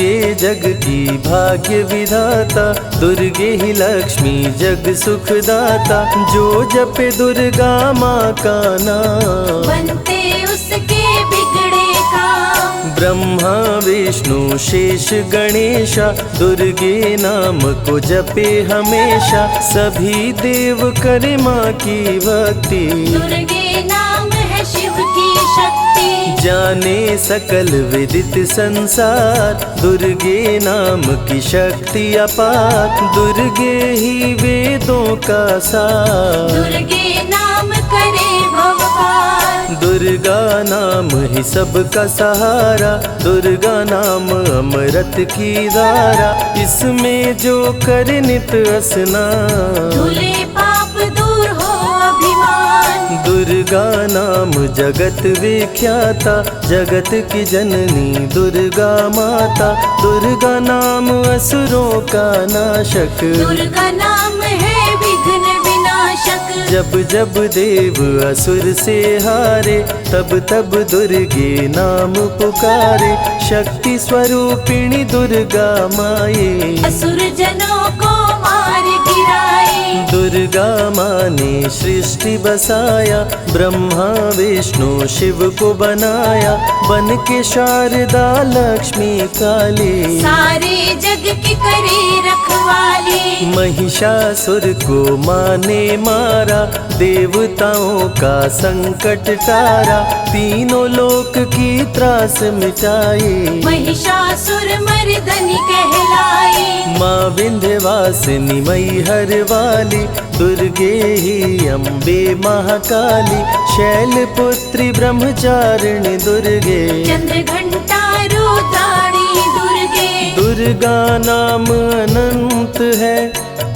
दुर्गे जग की भाग्य विधाता, दुर्गे ही लक्ष्मी जग सुखदाता। जो जपे दुर्गा माँ का नाम, बनते उसके बिगड़े काम। ब्रह्मा विष्णु शेष गणेशा, दुर्गे नाम को जपे हमेशा। सभी देव करे माँ की भक्ति, दुर्गे नाम है शिव की शक्ति। जाने सकल विदित संसार, दुर्गे नाम की शक्ति अपार। दुर्गे ही वेदों का सार, दुर्गे नाम करे भव पार। दुर्गा नाम ही सबका सहारा, दुर्गा नाम अमृत की धारा। इसमें जो करे नित स्नान, धुले पाप दूर हो अभिमान। दुर्गा नाम जगत विख्याता, जगत की जननी दुर्गा माता। दुर्गा नाम असुरों का नाशक, दुर्गा नाम है विघ्न विनाशक। जब जब देव असुर से हारे, तब तब दुर्गे नाम पुकारे। शक्ति स्वरूपिणी दुर्गा माये, असुर जनों को मार गिराए। दुर्गा माँ ने सृष्टि बसाया, ब्रह्मा विष्णु शिव को बनाया। बन के शारदा लक्ष्मी काली, सारे जग की करे रखवाली। महिषासुर को माँ ने मारा, देवताओं का संकट टारा। तीनों लोक की त्रास मिटाई, महिषासुर मर्दनी कहलाई। माँ विंध्यवासिनी मैहर वाली, दुर्गे ही अम्बे महाकाली। शैलपुत्री ब्रह्मचारिणी दुर्गे, चंद्र घंटा रुद्राणी दुर्गे। दुर्गा नाम अनंत है,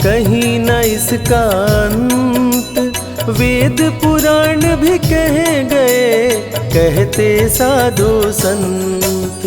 कहीं न इसका अंत। वेद पुराण भी कह गए, कहते साधु संत।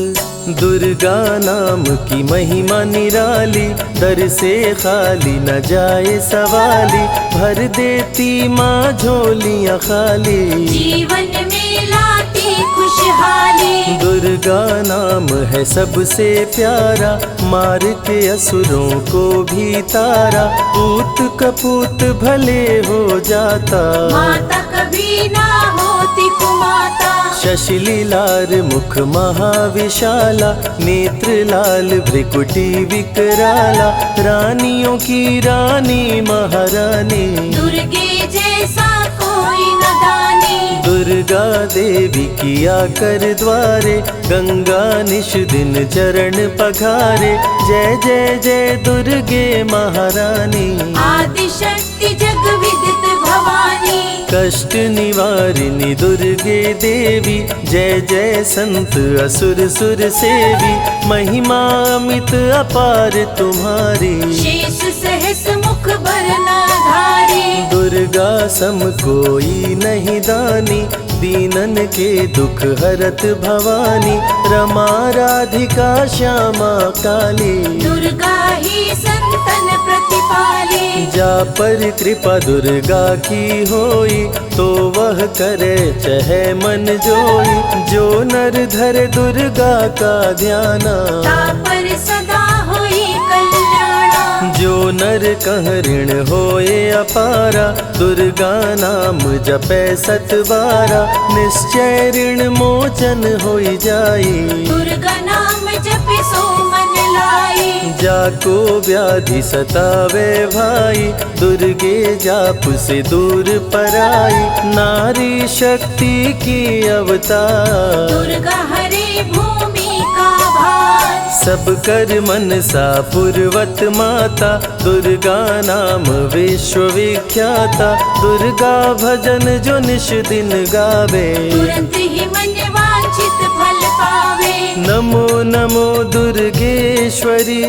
दुर्गा नाम की महिमा निराली, दर से खाली न जाए सवाली। भर देती माँ झोलियाँ खाली, जीवन में लाती खुशहाली। दुर्गा नाम है सबसे प्यारा, मार के असुरों को भी तारा। पूत कपूत भले हो जाता, माता कभी ना होती कुमाता। शशिलीलार मुख महाविशाला, नेत्र लाल भ्रिकुटी विकराला। रानियों की रानी महारानी, दुर्गे जैसा कोई न दानी। दुर्गा देवी किया कर द्वारे, गंगा निश दिन चरण पखारे। जय जय जय दुर्गे महारानी, आदि शक्ति जग विदित भवानी। कष्ट निवारिणी दुर्गे देवी, जय जय संत असुर सुर सेवी। महिमा अमित अपार तुम्हारी, शेष सहस मुख बरनाधारी। दुर्गा सम कोई नहीं दानी, दीनन के दुख हरत भवानी। रमा राधिका श्यामा काली, दुर्गा ही संतन प्रतिपाली। जा पर कृपा दुर्गा की होई, तो वह करे चहे मन जोई। जो नर धरे दुर्गा का ध्याना, तापर सदा होई कल्याणा। जो नर कह ऋण होए अपारा, दुर्गा नाम जपे सतबारा। निश्चय ऋण मोचन होई जाई, दुर्गा नाम जपे सो मन लाई। जाको व्याधि सतावे भाई, दुर्गे जाप से दूर पराई। नारी शक्ति की अवतार, दुर्गा हरे भूमि का भार। सब कर मनसा पूर्वत माता, दुर्गा नाम विश्व विख्याता। दुर्गा भजन जो निश दिन गावे, तुरंत ही मन वांछित फल पावे। नमो नमो दुर्गेश्वरी,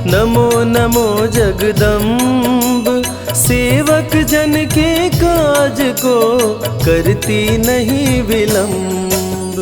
नमो नमो जगदम्ब। सेवक जन के काज को करती नहीं विलम्ब,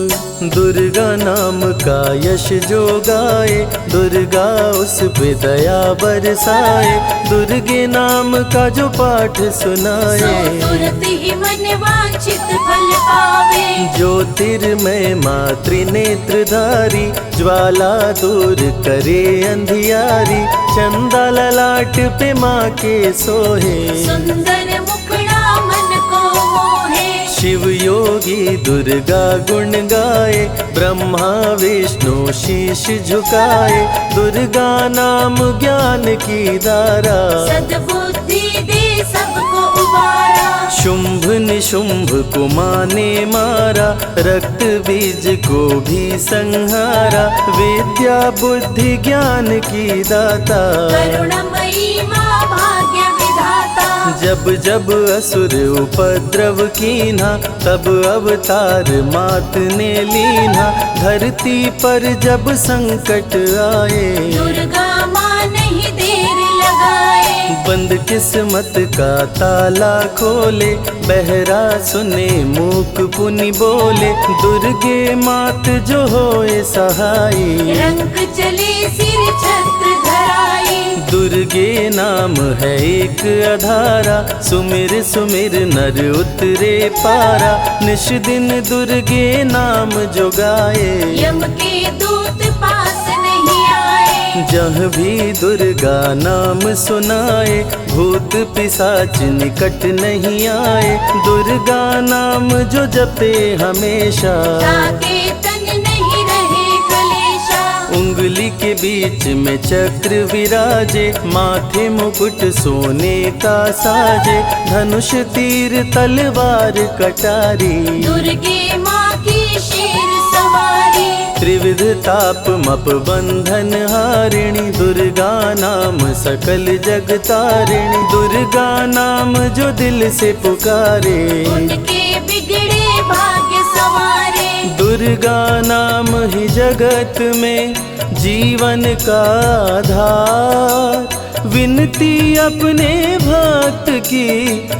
दुर्गा नाम का यश जो गाए, दुर्गा उस पे दया बरसाए। दुर्गे नाम का जो पाठ सुनाए, तुरंत ही मन वांछित फल पावे। ज्योतिर्मय माँ त्रिनेत्रधारी, ज्वाला दूर करे अंधियारी। चंदा ललाट पे माँ के सोहे, सुंदर मुखड़ा मन को मोहे। शिव योगी दुर्गा गुण गाए, ब्रह्मा विष्णु शीश झुकाए। दुर्गा नाम ज्ञान की धारा, सद्बुद्धि दे सबको उबारा। शुंभ निशुंभ को माँ ने मारा, रक्त बीज को भी संहारा। विद्या बुद्धि ज्ञान की दाता, करुणमयी माँ भाग्य विधाता। जब जब असुर उपद्रव कीन्हा, तब अवतार मात ने लीन्हा। धरती पर जब संकट आए, दुर्गा माँ नहीं देर लगाए। बंद किस्मत का ताला खोले, बहरा सुने मूक पुनि बोले। दुर्गे मात जो होए सहाई, रंग चले सिर छत्र धराई। दुर्गे नाम है एक अधारा, सुमिर सुमिर नर उतरे पारा। निश दिन दुर्गे नाम जो गाए, यम के दूत पास नहीं आए। जहाँ भी दुर्गा नाम सुनाए, भूत पिशाच निकट नहीं आए। दुर्गा नाम जो जपे हमेशा, ताके तन नहीं रहे कलेशा। उंगली के बीच में चक्र विराजे, माथे मुकुट सोने का साजे। धनुष तीर तलवार कटारी, दुर्गे माँ की शेर सवारी। त्रिविध ताप मप बंधन हारिणी, दुर्गा नाम सकल जग तारिणी। दुर्गा नाम जो दिल से पुकारे, उनके बिगड़े भाग्य सवारे। दुर्गा नाम ही जगत में जीवन का आधार। विनती अपने भक्त की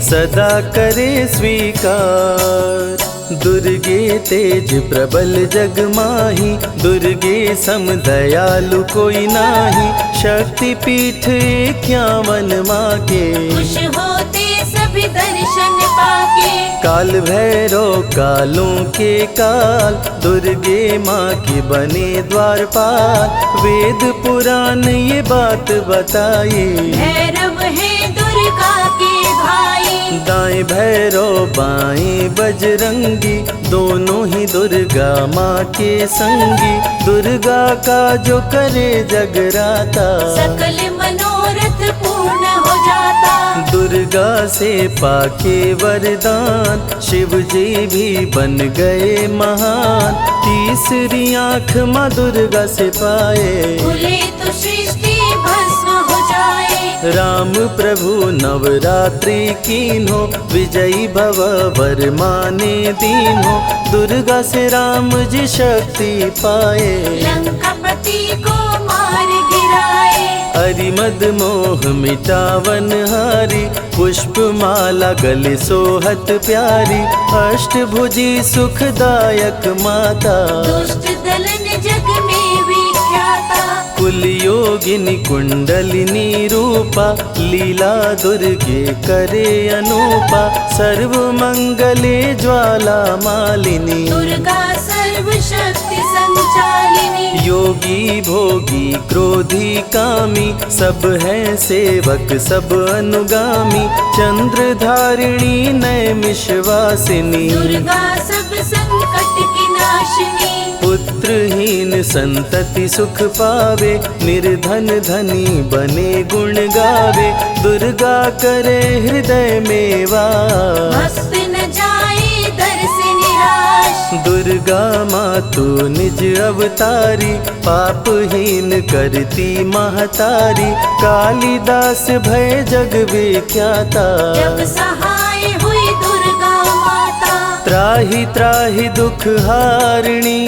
सदा करे स्वीकार। दुर्गे तेज प्रबल जग माही, दुर्गे सम दयालु कोई नाही। शक्ति पीठ 51 माँ के, खुश होते सभी दर्शन पाके। काल भैरव कालों के काल, दुर्गे माँ के बने द्वारपाल। वेद पुराण ये बात बताए, भैरव है दुर्गा के भाई। दाएं भैरव बाएं बजरंगी, दोनों ही दुर्गा माँ के संगी। दुर्गा का जो करे जगराता, सकल मनोरथ पूर्ण हो जाता। दुर्गा से पाके वरदान, शिव जी भी बन गए महान। तीसरी आँख माँ दुर्गा से पाए, खुले तो सृष्टि भस्म हो जाए। राम प्रभु नवरात्रि कीन्हो, विजयी भव वर माने दीन्हो। दुर्गा से राम जी शक्ति पाए, लंकापति को मार गिराए। अरिमद मोह मिटावन हारी, पुष्प माला गले सोहत प्यारी। अष्टभुजी सुखदायक माता, दुष्ट दलन जग में विख्याता। कुल योगिनी कुंडलिनी रूपा, लीला दुर्गे करे अनूपा। सर्व मंगले ज्वाला मालिनी, दुर्गा सर्वशक्ति संचालिनी। योगी भोगी क्रोधी कामी, सब है सेवक सब अनुगामी। चंद्र धारिणी नैमिषवासिनी, दुर्गा सब संकट की नाशिनी। पुत्रहीन संतति सुख पावे, निर्धन धनी बने गुण गावे। दुर्गा करे हृदय में वास, भक्त न जाए दर से निराश। दुर्गा माँ तू निज अवतारी, पापहीन करती महतारी। कालिदास भय जग विख्याता, जब सहाय हुई दुर्गा माता। त्राहि त्राहि दुख हारिणी,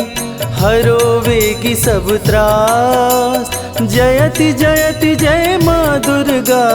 हरो वेगी सब त्रास। जयति जयति जय माँ दुर्गा,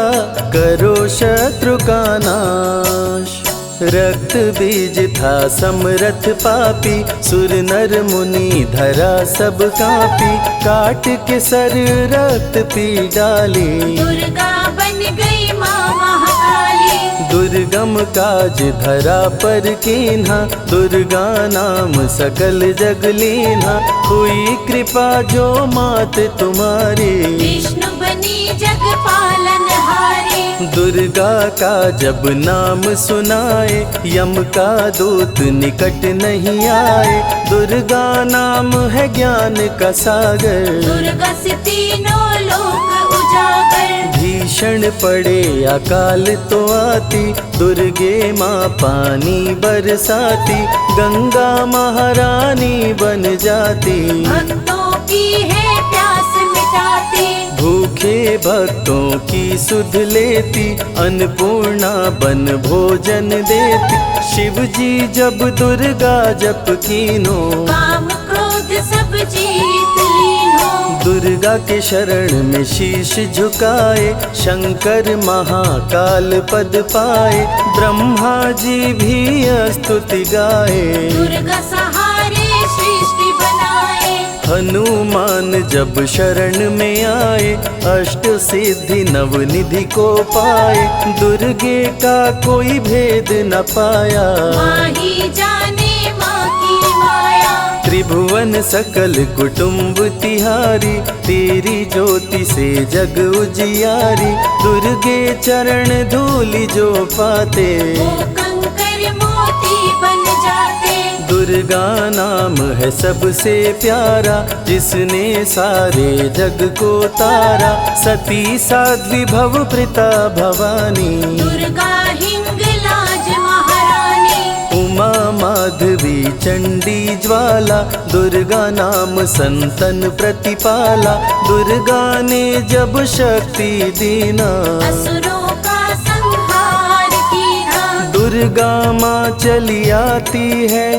करो शत्रु का नाश। रक्त बीज था समरथ पापी, सुर नर मुनि धरा सब कापी, काट के सर रक्त पी डाली, दुर्गा बन गई माँ महाकाली। दुर्गम काज धरा पर कीन्हा, दुर्गा नाम सकल जग लीन्हा, हुई कृपा जो मात तुम्हारी, विष्णु बनी जग पालन हारी। दुर्गा का जब नाम सुनाए, यम का दूत निकट नहीं आए, दुर्गा नाम है ज्ञान का सागर, दुर्गा से तीनों लोक उजागर। भीषण पड़े अकाल तो आती, दुर्गे माँ पानी बरसाती, गंगा महारानी बन जाती, भक्तों की है प्यास मिटाती, भूखे भक्तों की सुध लेती, अन्नपूर्णा बन भोजन देती, शिव जी जब दुर्गा जप कीनो, काम क्रोध सब जीत लीनो। दुर्गा के शरण में शीश झुकाए, शंकर महाकाल पद पाए, ब्रह्मा जी भी स्तुति गाए, दुर्गा सहारे सृष्टि बनाए, हनुमान जब शरण में आए, अष्ट सिद्धि नवनिधि को पाए, दुर्गे का कोई भेद न पाया, माँ ही जाने माँ की माया। त्रिभुवन सकल कुटुंब तिहारी, तेरी ज्योति से जग उजियारी, दुर्गे चरण धूलि जो पाते, वो कंकर मोती बन जाते, दुर्गा नाम है सबसे प्यारा, जिसने सारे जग को तारा, सती साध्वी भव प्रीता भवानी, दुर्गा हिंगलाज महारानी, उमा माधवी चंडी ज्वाला, दुर्गा नाम संतन प्रतिपाला, दुर्गा ने जब शक्ति दीना, असुरों का संहार कीना, दुर्गा माँ चली आती है,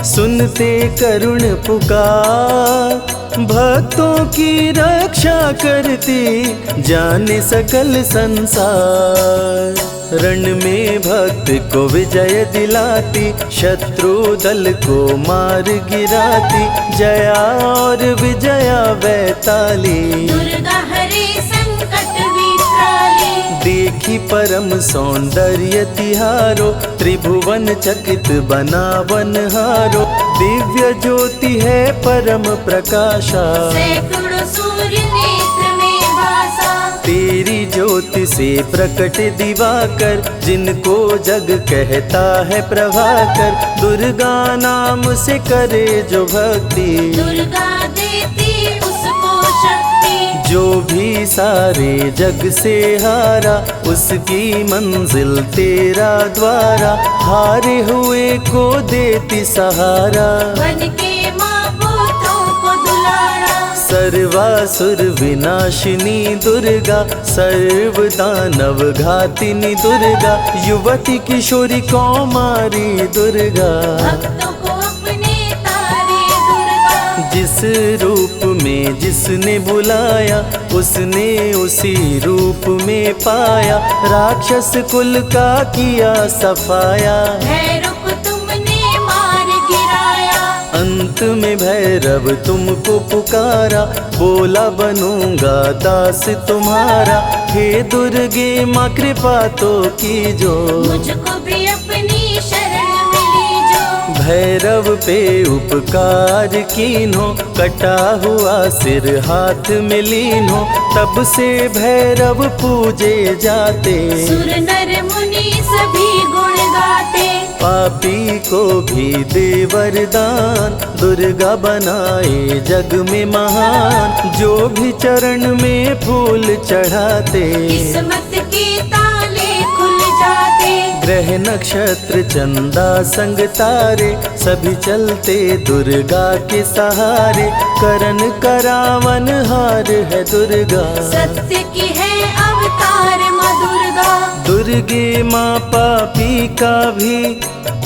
सुनते करुण पुकार, भक्तों की रक्षा करती, जाने सकल संसार, रण में भक्त को विजय दिलाती, शत्रु दल को मार गिराती, जया और विजया वैताली, दुर्गा हरे संकट विकराली, देखी परम सौंदर्य तिहारो, त्रिभुवन चकित बनावन हारो, दिव्य ज्योति है परम प्रकाशा, सैकड़ों सूर्य नेत्र में भासा, तेरी ज्योति से प्रकट दिवाकर, जिनको जग कहता है प्रभाकर, दुर्गा नाम से करे जो भक्ति, दुर्गा देती उसको शक्ति, जो भी सारे जग से हारा, उसकी मंजिल तेरा द्वारा, हारे हुए को देती सहारा, बन के माँ पुत्रों को दुलारा, सर्वासुर विनाशिनी दुर्गा, सर्व दानव घातिनी दुर्गा, युवती किशोरी कौमारी दुर्गा, भक्तों को अपने तारे दुर्गा, जिस रूप में जिसने बुलाया, उसने उसी रूप में पाया, राक्षस कुल का किया सफाया, भैरव तुमने मार गिराया, अंत में भैरव तुमको पुकारा, बोला बनूंगा दास तुम्हारा, हे दुर्गे माँ कृपा तो कीजो, मुझको भी अपनी शरण में लीजो, भैरव पे उपकार कीन्हो, कटा हुआ सिर हाथ में लीन्हो, तब से भैरव पूजे जाते, सुर नर मुनि सभी गुण गाते, पापी को भी दे वरदान, दुर्गा बनाए जग में महान, जो भी चरण में फूल चढ़ाते, किस्मत के ताले खुल जाते, ग्रह नक्षत्र चंदा संग तारे, सभी चलते दुर्गा के सहारे, करन करावन हार है दुर्गा, सत्य की है अवतार माँ दुर्गा, दुर्गे माँ पापी का भी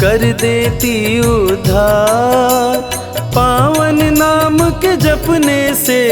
कर देती उद्धार, पावन नाम के जपने से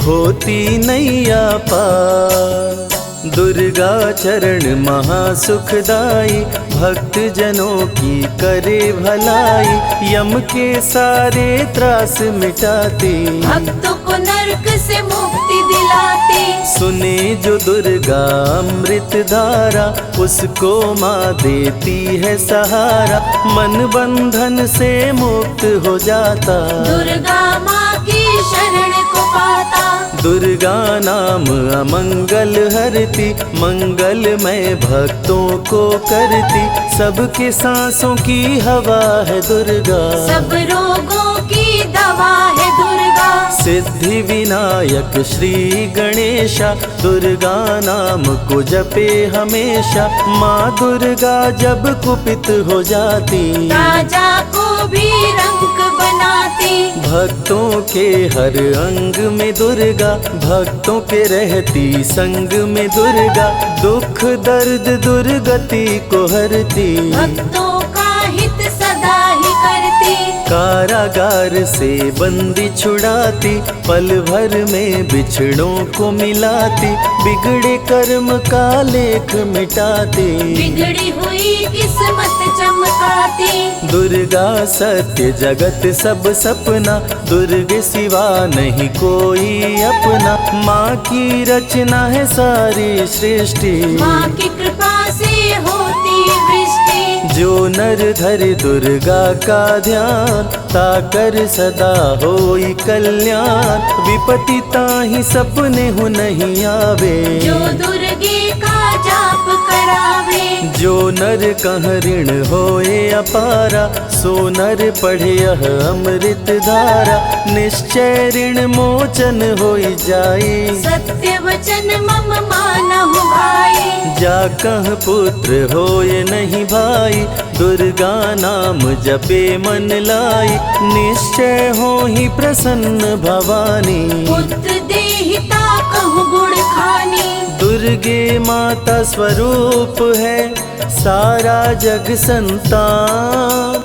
होती नैया पार, दुर्गा दुर्गा चरण महासुखदाई, भक्त जनों की करे भलाई, यम के सारे त्रास मिटाती, भक्तों को नरक से मुक्ति दिलाती। सुने जो दुर्गा अमृत धारा, उसको माँ देती है सहारा, मन बंधन से मुक्त हो जाता, दुर्गा माँ की शरण को पाता। दुर्गा नाम अमंगल हरती, मंगलमय भक्तों को करती, सबके सांसों की हवा है दुर्गा, सब रोगों की दवा है दुर्गा। सिद्धि विनायक श्री गणेशा, दुर्गा नाम को जपे हमेशा, माँ दुर्गा जब कुपित हो जाती, राजा को भी रंग बनाती। भक्तों के हर अंग में दुर्गा, भक्तों के रहती संग में दुर्गा, दुख दर्द दुर्गति को हरती, भक्तों का हित सदा ही करती। कारागार से बंदी छुड़ाती, पल भर में बिछड़ों को मिलाती, बिगड़े कर्म का लेख मिटाती, बिगड़ी हुई किस्मत चमकाती। दुर्गा सत्य जगत सब सपना, दुर्गे सिवा नहीं कोई अपना, माँ की रचना है सारी सृष्टि, माँ की कृपा से होती वृष्टि। जो नर धरे दुर्गा का ध्यान, ताकर सदा होई कल्याण, विपत्ति ताहि सपने हो नहीं आवे, जो दुर्गे का जाप करावे। जो नर कह ऋण होए अपारा, सो नर पढ़े यह अमृत धारा, निश्चय ऋण मोचन होई जाए, सत्य वचन मम मानहु भाई। जा कह पुत्र होए नहीं भाई, दुर्गा नाम जपे मन लाई, निश्चय हो ही प्रसन्न भवानी, पुत्र देहिता कहु गुण खानी। दुर्गे माता स्वरूप है सारा जग संतान,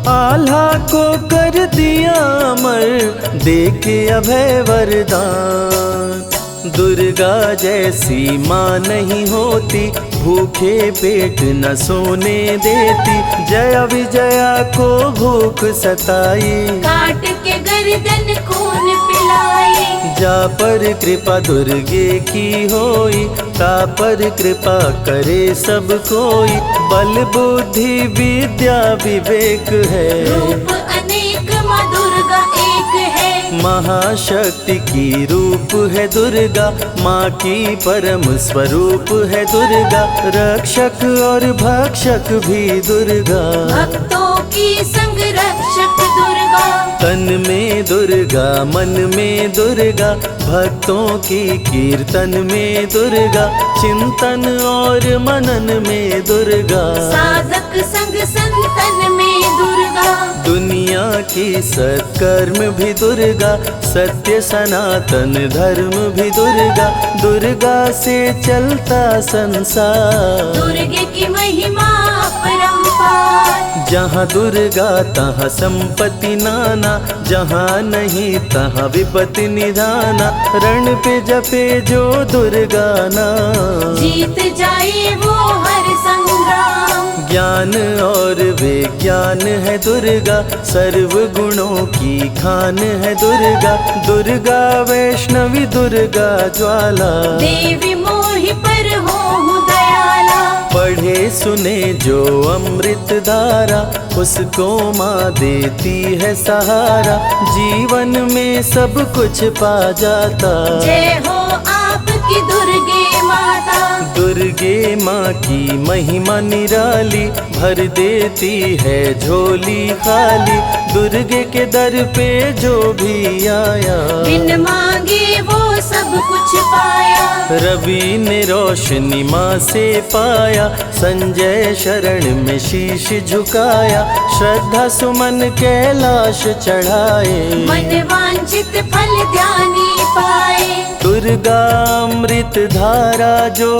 आल्हा को कर दिया अमर, देके अभय वरदान, दुर्गा जैसी माँ नहीं होती, भूखे पेट न सोने देती, जया विजया को भूख सताई, काट के गर्दन खून पिलाई। जा पर कृपा दुर्गे की होई, ता पर कृपा करे सब कोई, बल बुद्धि विद्या विवेक है, रूप अनेक माँ दुर्गा एक है। महाशक्ति की रूप है दुर्गा, माँ की परम स्वरूप है दुर्गा, रक्षक और भक्षक भी दुर्गा, भक्तों की संग रक्षक दुर्गा। तन में दुर्गा मन में दुर्गा, भक्तों की कीर्तन में दुर्गा, चिंतन और मनन में दुर्गा, साधक संग संतन में दुर्गा। दुनिया की सत्कर्म भी दुर्गा, सत्य सनातन धर्म भी दुर्गा, दुर्गा से चलता संसार, दुर्गे की महिमा अपरंपार। जहाँ दुर्गा तहाँ संपत्ति नाना, जहाँ नहीं तहाँ विपत्ति निधाना, रण पे जपे जो दुर्गा नाम, जीत जाए वो हर संग्राम। ज्ञान और विज्ञान है दुर्गा, सर्व गुणों की खान है दुर्गा, दुर्गा वैष्णवी दुर्गा ज्वाला, देवी मोहि पर हो दयाला। पढ़े सुने जो अमृत धारा, उसको माँ देती है सहारा, जीवन में सब कुछ पा जाता, जय हो आपकी दुर्गे माता। दुर्गे माँ की महिमा निराली, भर देती है झोली खाली, दुर्गे के दर पे जो भी आया, बिन मांगे वो सब कुछ पाया। रवि ने रोशनी माँ से पाया, संजय शरण में शीश झुकाया, श्रद्धा सुमन कैलाश चढ़ाए, मन वांछित फल ध्यानी पाए। दुर्गा अमृत धारा जो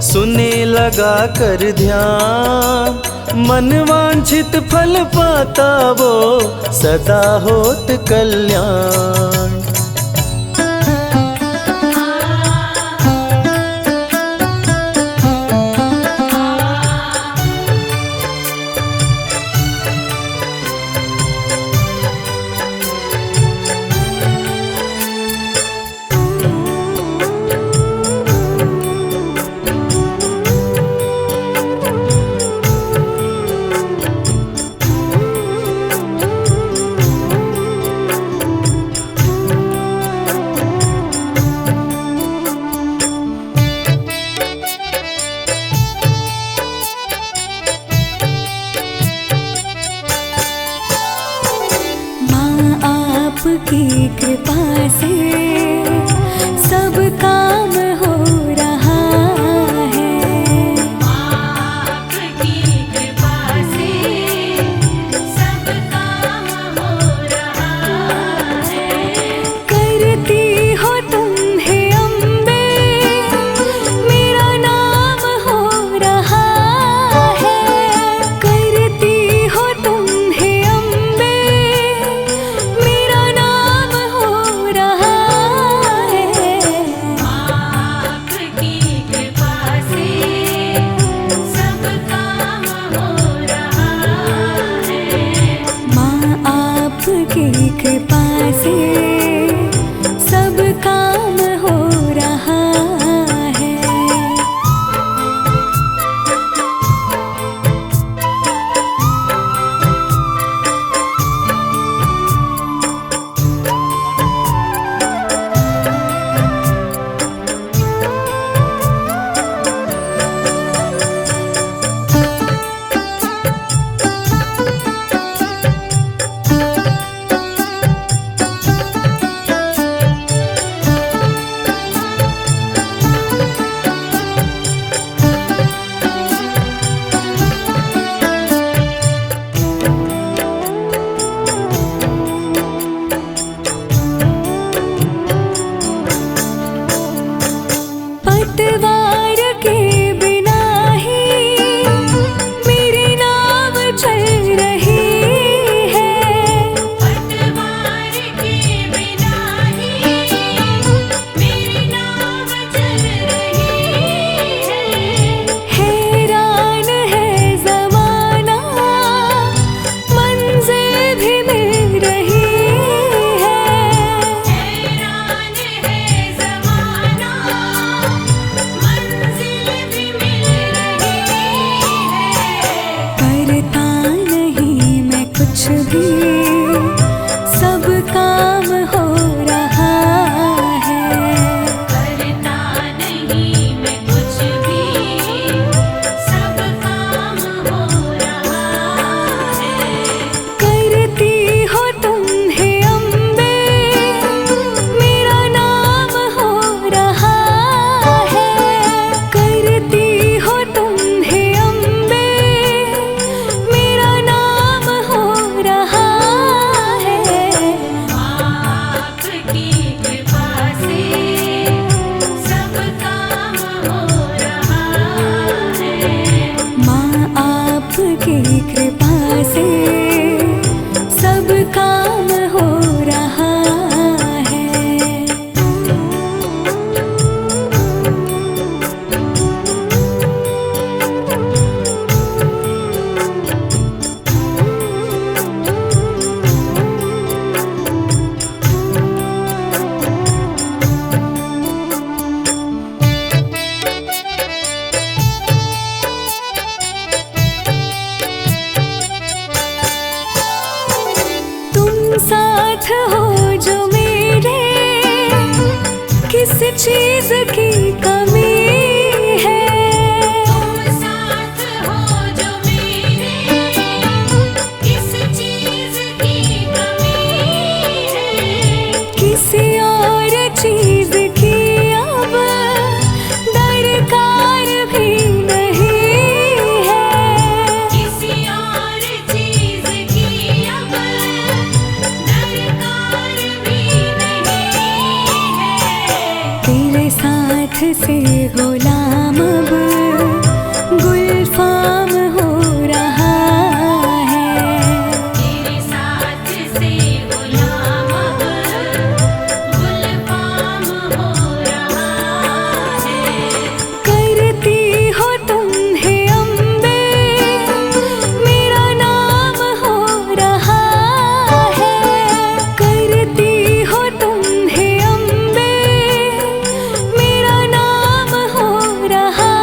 सुने लगा कर ध्यान, मन वांछित फल पाता वो सदा होत कल्याण। पतवार के बिना ही मेरी नाव चल रही है। पतवार के बिना ही मेरी नाव चल रही है। हैरान है ज़माना मंजिल भी मिल रही है। हैरान है ज़माना मंजिल भी मिल रही है। करता नहीं मैं कुछ भी, सब काम हो रहा है। करता नहीं मैं कुछ भी, सब काम हो रहा है। करती हो तुम हे अम्बे, मेरा नाम हो रहा है। करती हो तुम हे अम्बे, मेरा नाम हो रहा है। आपकी कृपा से सब काम हो रहा है। माँ आपकी कृपा से सब काम हो रहा है। तुम साथ हो जो मेरे, किस चीज की कमी है। तुम साथ हो जो मेरे, किस चीज की कमी है। किसी और चीज की अब दरकार भी नहीं है। किसी और चीज की अब दरकार भी नहीं है। तेरे साथ से गुलाम अब गुलफाम हो रहा है। तेरे साथ से गुलाम अब गुलफाम हो रहा है। करती हो तुम हे अम्बे, मेरा नाम हो रहा है। करती हो तुम हे अम्बे, मेरा नाम हो रहा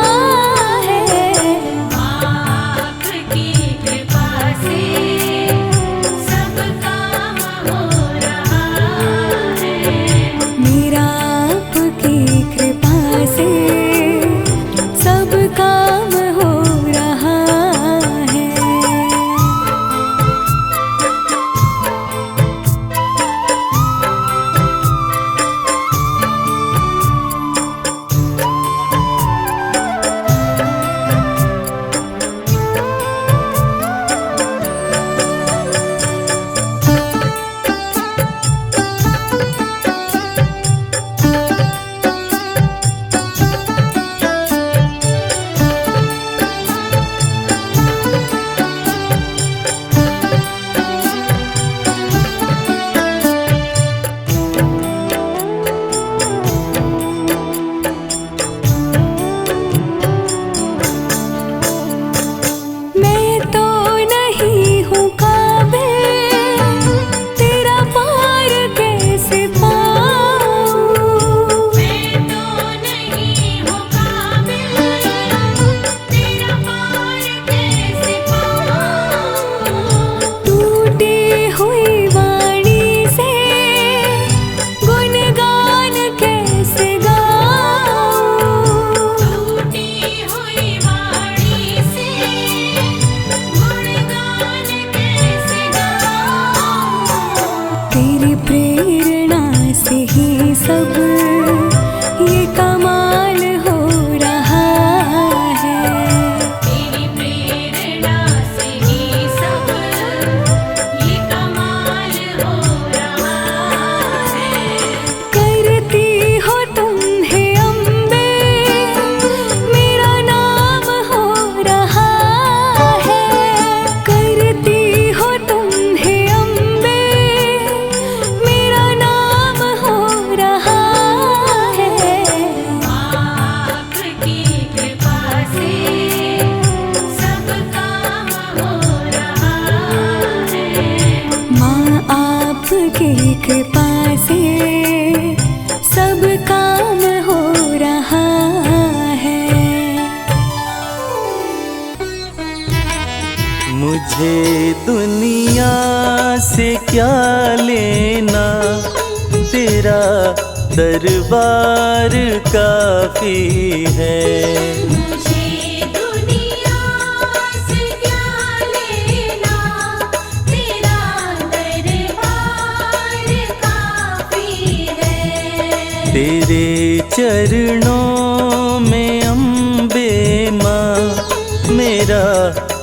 मुझे दुनिया से क्या लेना, तेरा दरबार काफी है। मुझे दुनिया से क्या लेना, तेरा दरबार काफी है। तेरे चरणों में अम्बे माँ, मेरा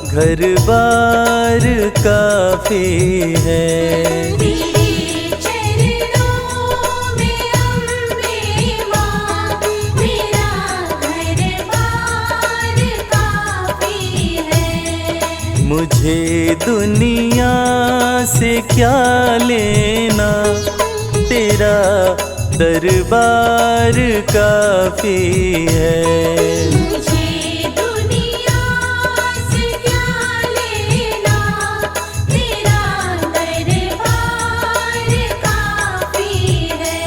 घर बार काफी है। तेरे चरणों में अम्बे माँ, मेरा घर बार काफी है। मुझे दुनिया से क्या लेना, तेरा दरबार काफी है। मुझे दुनिया से क्या लेना, तेरा दरबार काफी है।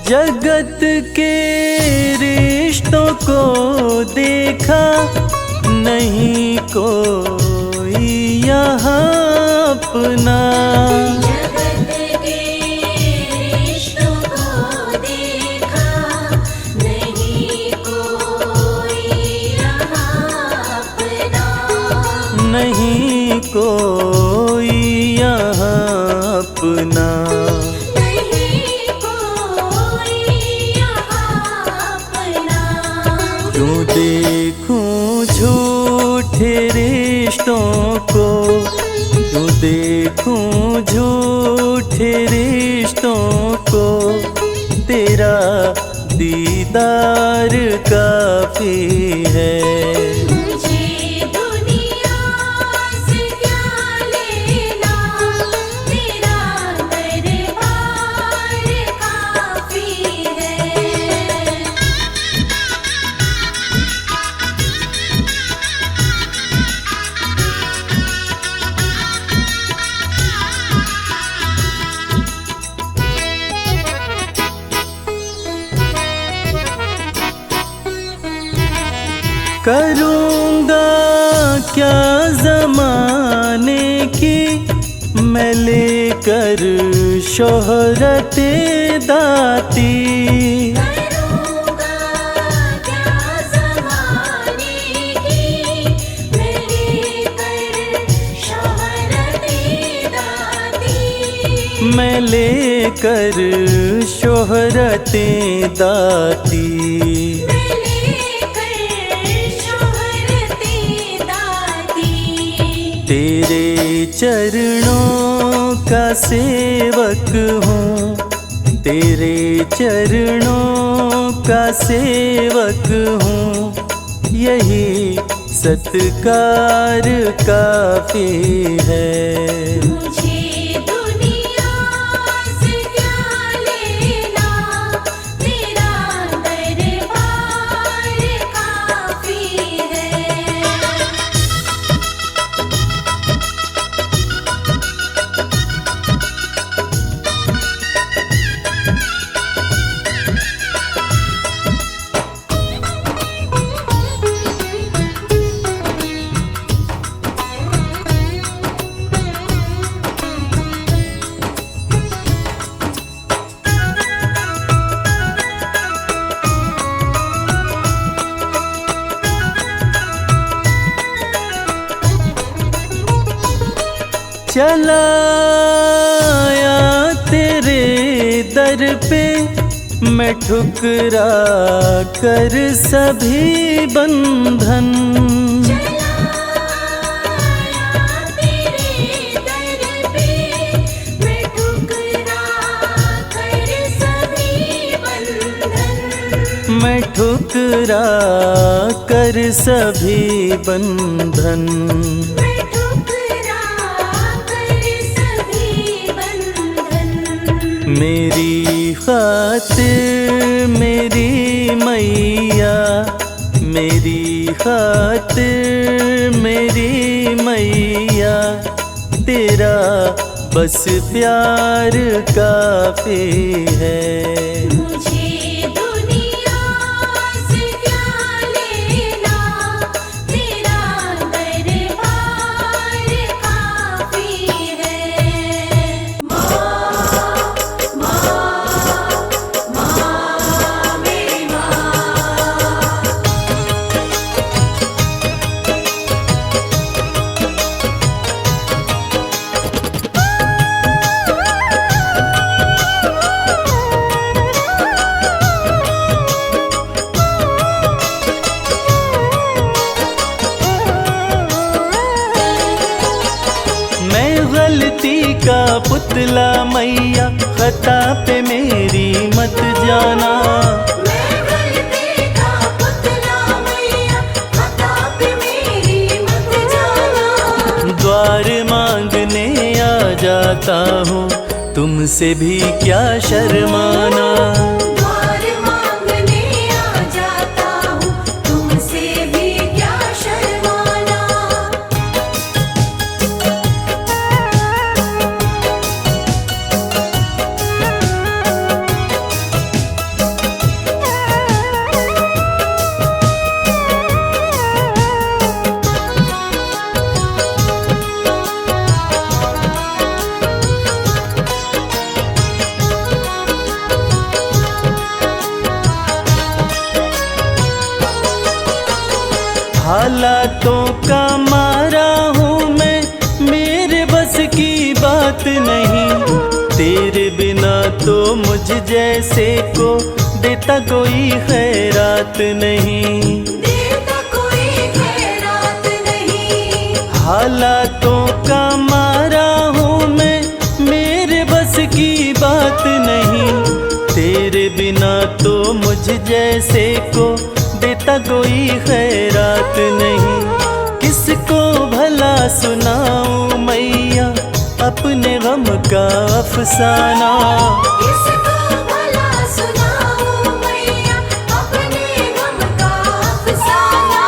जगत के रिश्तों को देखा, नहीं कोई यहाँ अपना। जगत के रिश्तों को देखा, नहीं कोई यहाँ अपना। नहीं कोई यहाँ अपना। नहीं कोई यहाँ अपना। क्यों देखूं झूठे रिश्तों को, क्यों देखूं झूठे रिश्तों को, तेरा दीदार काफी है। मुझे दुनिया से क्या लेना, तेरा दरबार काफी है। करूँगा क्या ज़माने की मैं लेकर शोहरते दाती। करूँगा क्या ज़माने की मैं लेकर शोहरते दाती। मैं लेकर शोहरते दाती। तेरे चरणों का सेवक हूँ, तेरे चरणों का सेवक हूँ, यही सत्कार काफी है। मुझे दुनिया से क्या लेना, तेरा दरबार काफी है। चलाया तेरे दर पे मैं ठुकरा कर सभी बंधन। मैं ठुकरा कर सभी बंधन, मैं ठुकरा कर सभी बंधन। मेरी खातिर मेरी मैया, मेरी खातिर मेरी मैया, तेरा बस प्यार काफी है। मुझे दुनिया से क्या लेना, तेरा दरबार काफी है। माँ, माँ, माँ मेरी माँ। गलती का पुतला मैया, खता पे मेरी मत जाना। मैं गलती का पुतला मैया, खता पे मेरी मत जाना। द्वार मांगने आ जाता हूँ, तुमसे भी क्या शर्माना। द्वार मांगने आ जाता हूँ, तुमसे भी क्या शर्माना। हालातों का मारा हूँ मैं, मेरे बस की बात नहीं। तेरे बिना तो मुझ जैसे को देता कोई खैरात नहीं, देता कोई खैरात नहीं। हालातों का मारा हूँ मैं, मेरे बस की बात नहीं। तेरे बिना तो मुझ जैसे को देता कोई खैरात नहीं। किसको भला सुनाऊं मैया अपने गम का अफसाना। किसको भला सुनाऊं मैया अपने गम का अफसाना।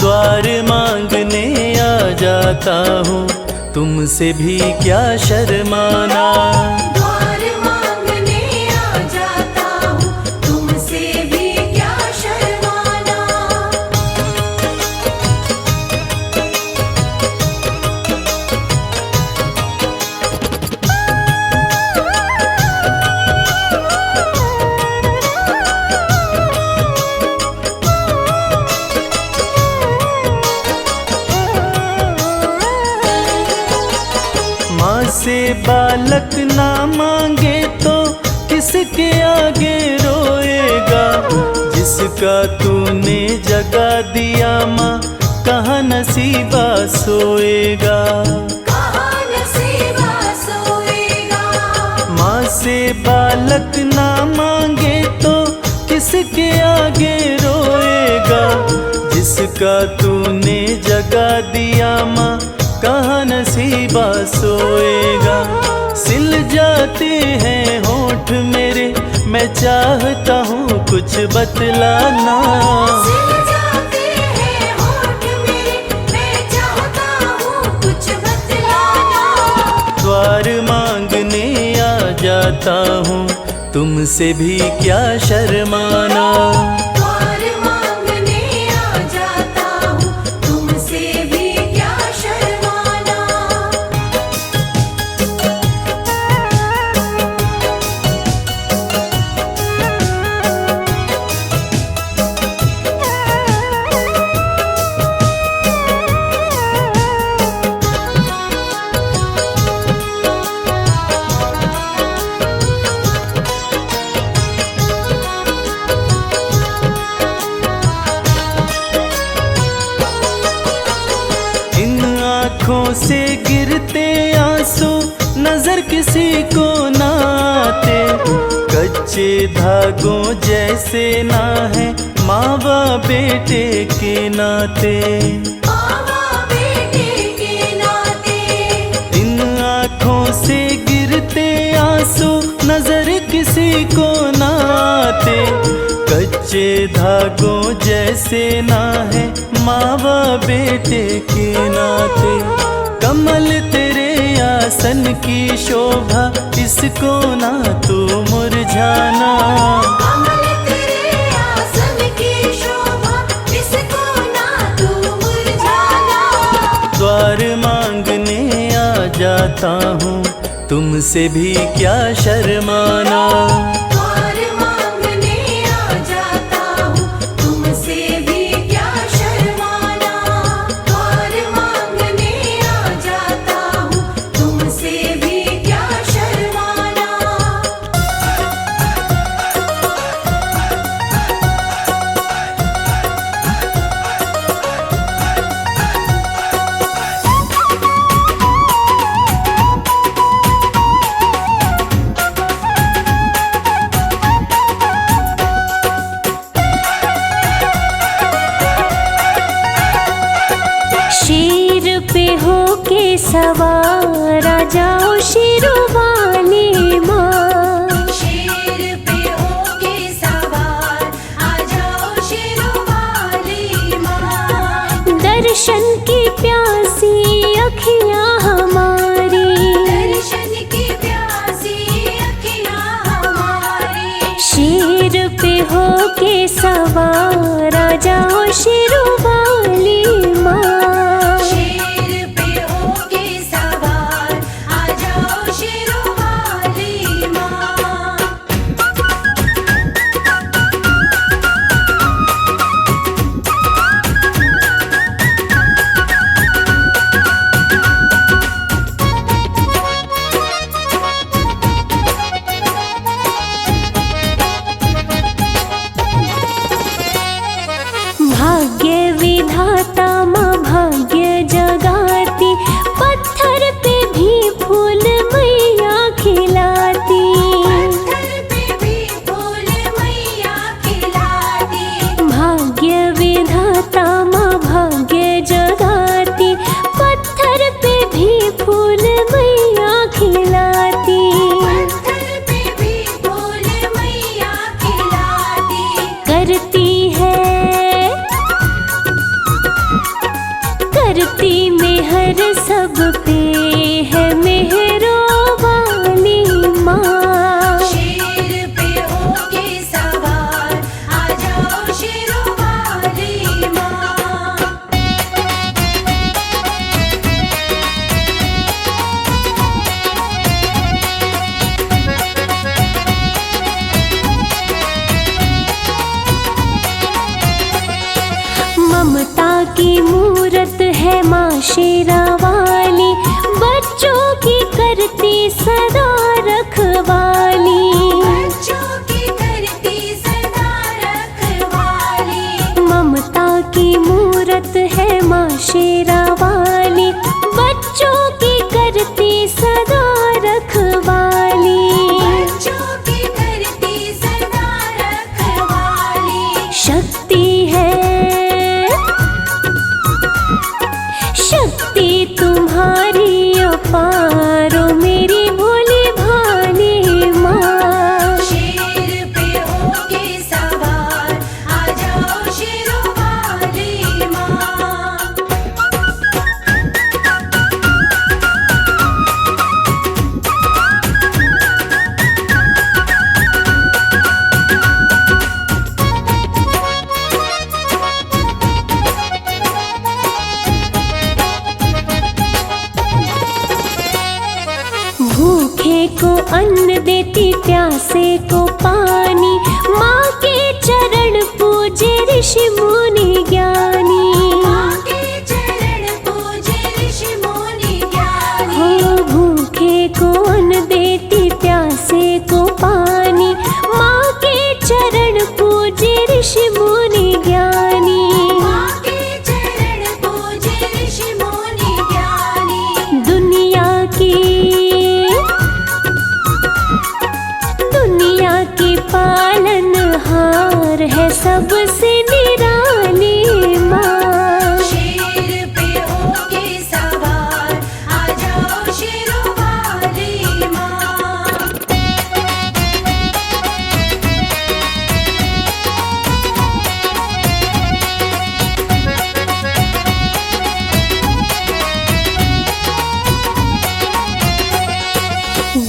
द्वार मांगने आ जाता हूँ, तुमसे भी क्या शर्माना। द्वार मांगने आ जाता हूँ, तुमसे भी क्या शर्माना। माँ से बालक ना मांगे तो किसके आगे रोएगा। जिसका तूने जगा दिया माँ, कहाँ नसीबा सोएगा। कहाँ नसीबा सोएगा। माँ से बालक ना मांगे तो किसके आगे रोएगा। जिसका तूने जगा दिया माँ, कहाँ नसीबा सोएगा। सिल जाते हैं होठ मेरे, मैं चाहता हूँ कुछ बतलाना। सिल जाते हैं होठ मेरे, मैं चाहता हूँ कुछ बतलाना। द्वार मांगने आ जाता हूँ, तुमसे भी क्या शर्माना। द्वार मांगने आ जाता हूँ, तुमसे भी क्या शर्माना। आँखों से गिरते आंसू नजर किसी को ना आते। कच्चे कच्चे धागों जैसे ना है माँ व बेटे के नाते। मावा बेटे के नाते इन आँखों से गिरते आंसू नजर किसी को ना आते। कच्चे धागों जैसे ना है माँ व बेटे के नाते। कमल तेरे आसन की शोभा इसको ना तू मुरझाना। कमल तेरे आसन की शोभा इसको ना तू मुरझाना। द्वार मांगने आ जाता हूँ तुमसे भी क्या शर्माना। द्वार मांगने आ जाता हूँ तुमसे भी क्या शर्माना। द्वार मांगने आ जाता हूँ तुमसे भी क्या शर्माना। शेर पे हो के सवार आ जाओ शेरवाली माँ। शेर पे होके सवार आ जाओ शेरवाली माँ। दर्शन की प्यासी अखियाँ हमारी, दर्शन की प्यासी अखियाँ हमारी। शेर पे हो के सवार आ जाओ शेरवाली माँ। शेर पे होके सवार आ जाओ शेरवाली माँ। भाग्य विधाता माँ भाग्य जगाती, पत्थर पे भी फूल मैया खिलाती। पत्थर पे भी फूल मैया खिलाती। भाग्य विधाता माँ भाग्य जगाती, पत्थर पे भी फूल मैया खिलाती। पत्थर पे भी फूल मैया खिलाती। करती मेहर सब पे है मेहरो वाली माँ। शेर पे होके सवार आ जाओ शेरवाली माँ। ममता की मूरत है माँ शेरावाली, बच्चों की करती सदा रखवाली। बच्चों की करती सदा रखवाली। ममता की मूरत है माँ शेरावाली, बच्चों की करती सदा रखवाली। बच्चों की करती सदा रखवाली। शक्ति है, शक्ति की पालनहार है सबसे निराली माँ। शेर पे होके सवार आ जाओ शेरों वाली माँ।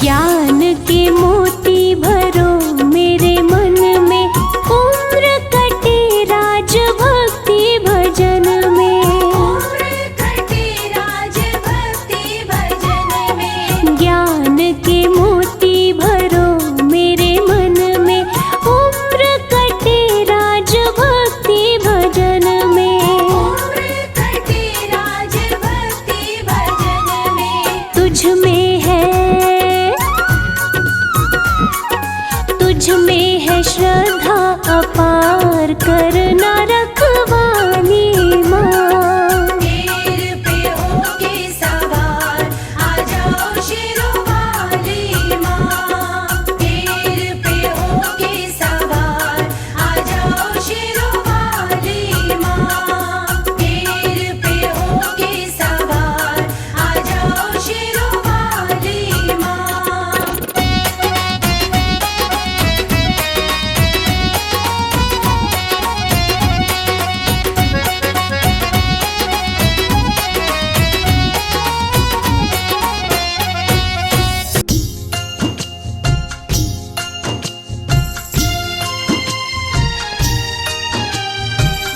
ज्ञान के मोती भरो मेरे मन में, उम्र कटे राज भक्ति भजन में। उम्र कटे राज भक्ति भजन में। ज्ञान के मोती भरो मेरे मन में, उम्र कटे राज भक्ति भजन में। उम्र कटे राज भक्ति भजन में। तुझ में है श्रद्धा अपार, करना रखवाली माँ। शेर पे होके सवार आ जाओ शेरों वाली माँ। शेर पे होके सवार आ जाओ शेरों वाली माँ। शेर पे होके सवार आ जाओ शेरों वाली माँ।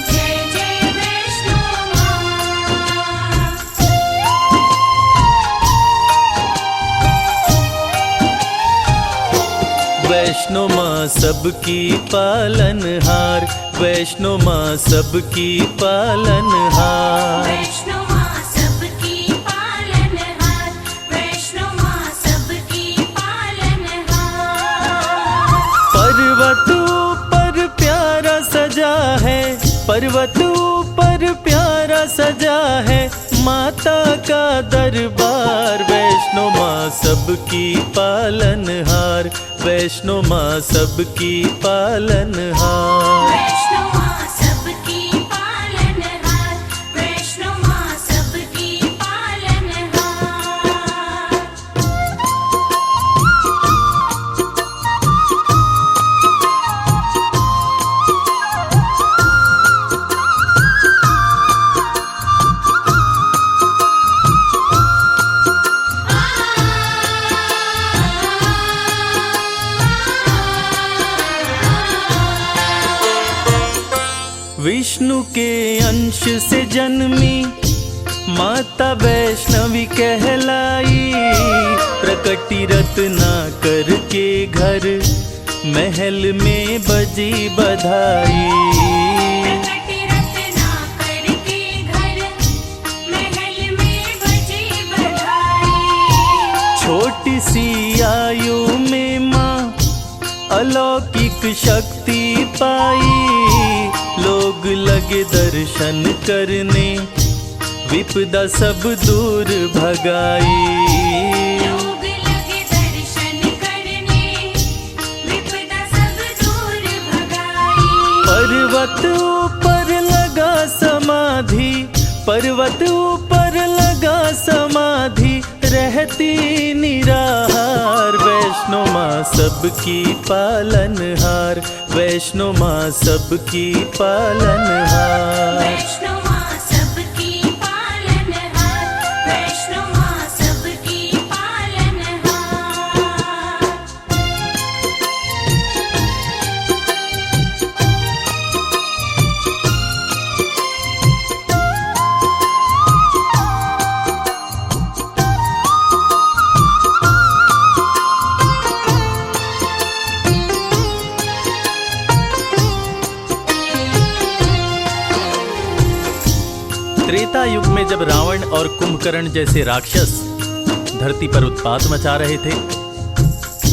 जय जय वैष्णो माँ। वैष्णो माँ सबकी पालनहार, वैष्णो माँ सबकी पालनहार। वैष्णो माँ सबकी पालनहार। वैष्णो माँ सबकी पालनहार। पर्वत ऊपर प्यारा सजा है, पर्वत ऊपर प्यारा सजा है माता का दरबार। वैष्णो माँ सबकी पालनहार, वैष्णो माँ सबकी पालनहार। वैष्णो माँ सबकी पालनहार। वैष्णो माँ सबकी पालनहार। विष्णु के अंश से जन्मी माता वैष्णवी कहलाई। प्रकटी रत्नाकर के घर महल में बजी बधाई। प्रकटी रत्नाकर के घर महल में बजी बधाई। छोटी सी आयु में माँ अलौकिक शक्ति पाई। लोग लगे दर्शन करने, विपदा सब दूर भगाई। लोग लगे दर्शन करने, विपदा सब दूर भगाई। पर्वत ऊपर लगा समाधि, पर्वत ऊपर लगा समाधि, रहती निराहार। वैष्णो माँ सबकी पालनहार, वैष्णो माँ सबकी पालनहार। वैष्णो माँ सबकी पालनहार। वैष्णो माँ सबकी पालनहार। त्रेता युग में जब रावण और कुंभकर्ण जैसे राक्षस धरती पर उत्पात मचा रहे थे,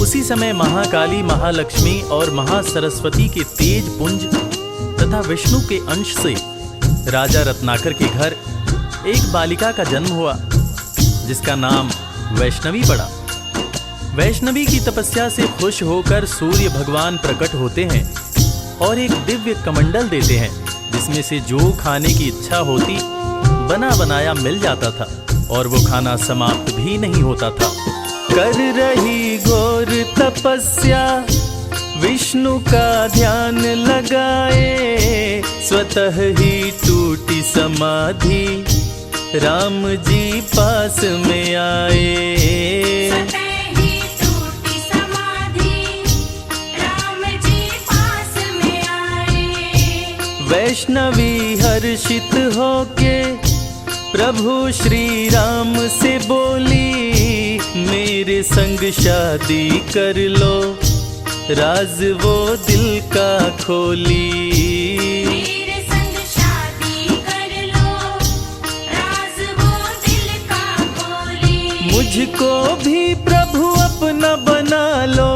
उसी समय महाकाली, महालक्ष्मी और महासरस्वती के तेज पुंज तथा विष्णु के अंश से राजा रत्नाकर के घर एक बालिका का जन्म हुआ, जिसका नाम वैष्णवी पड़ा। वैष्णवी की तपस्या से खुश होकर सूर्य भगवान प्रकट होते हैं और एक दिव्य कमंडल देते हैं, जिसमें से जो खाने की इच्छा होती बना बनाया मिल जाता था और वो खाना समाप्त भी नहीं होता था। कर रही घोर तपस्या विष्णु का ध्यान लगाए, स्वतः ही टूटी समाधि राम जी पास में आए। स्वतः ही टूटी समाधि राम जी पास में आए। वैष्णवी हर्षित होके प्रभु श्री राम से बोली, मेरे संग शादी कर लो, राज वो दिल का खोली। मेरे संग शादी कर लो, राज वो दिल का खोली। मुझको भी प्रभु अपना बना लो,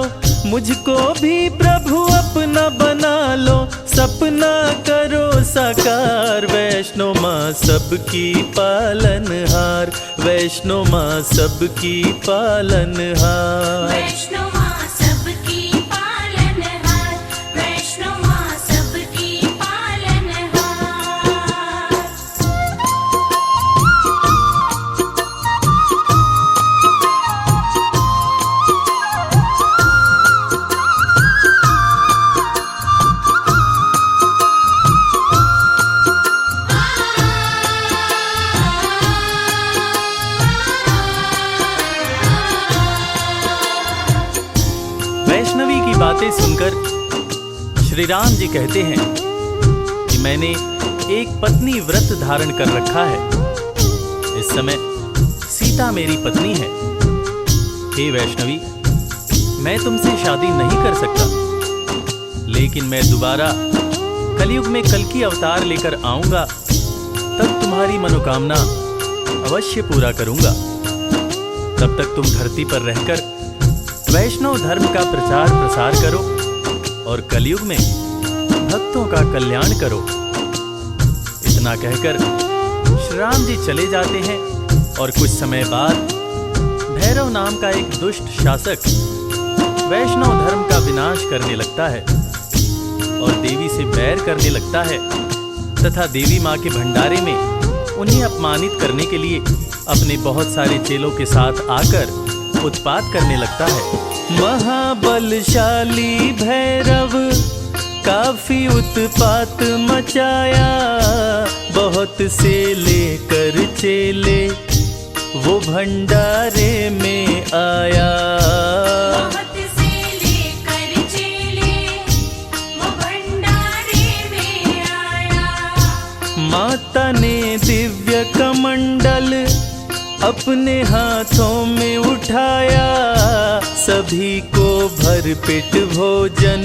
मुझको भी प्रभु अपना बना लो, सपना करो साकार। वैष्णो माँ सबकी पालनहार, वैष्णो माँ सबकी पालनहार। वैष्णो माँ सबकी पालनहार, वैष्णो माँ सबकी पालनहार। वैष्णवी की बातें सुनकर श्री राम जी कहते हैं कि मैंने एक पत्नी व्रत धारण कर रखा है, इस समय सीता मेरी पत्नी है। हे वैष्णवी, मैं तुमसे शादी नहीं कर सकता, लेकिन मैं दोबारा कलयुग में कल्कि अवतार लेकर आऊंगा, तब तुम्हारी मनोकामना अवश्य पूरा करूंगा। तब तक तुम धरती पर रहकर वैष्णव धर्म का प्रचार प्रसार करो और कलयुग में भक्तों का कल्याण करो। इतना कहकर श्री राम जी चले जाते हैं और कुछ समय बाद भैरव नाम का एक दुष्ट शासक वैष्णव धर्म का विनाश करने लगता है और देवी से बैर करने लगता है तथा देवी माँ के भंडारे में उन्हें अपमानित करने के लिए अपने बहुत सारे चेलों के साथ आकर उत्पात करने लगता है। महाबलशाली भैरव काफी उत्पात मचाया, बहुत से लेकर चेले वो भंडारे में आया। बहुत से लेकर चेले वो भंडारे में आया। माता ने दिव्य कमंडल अपने हाथों में उठाया, सभी को भरपेट भोजन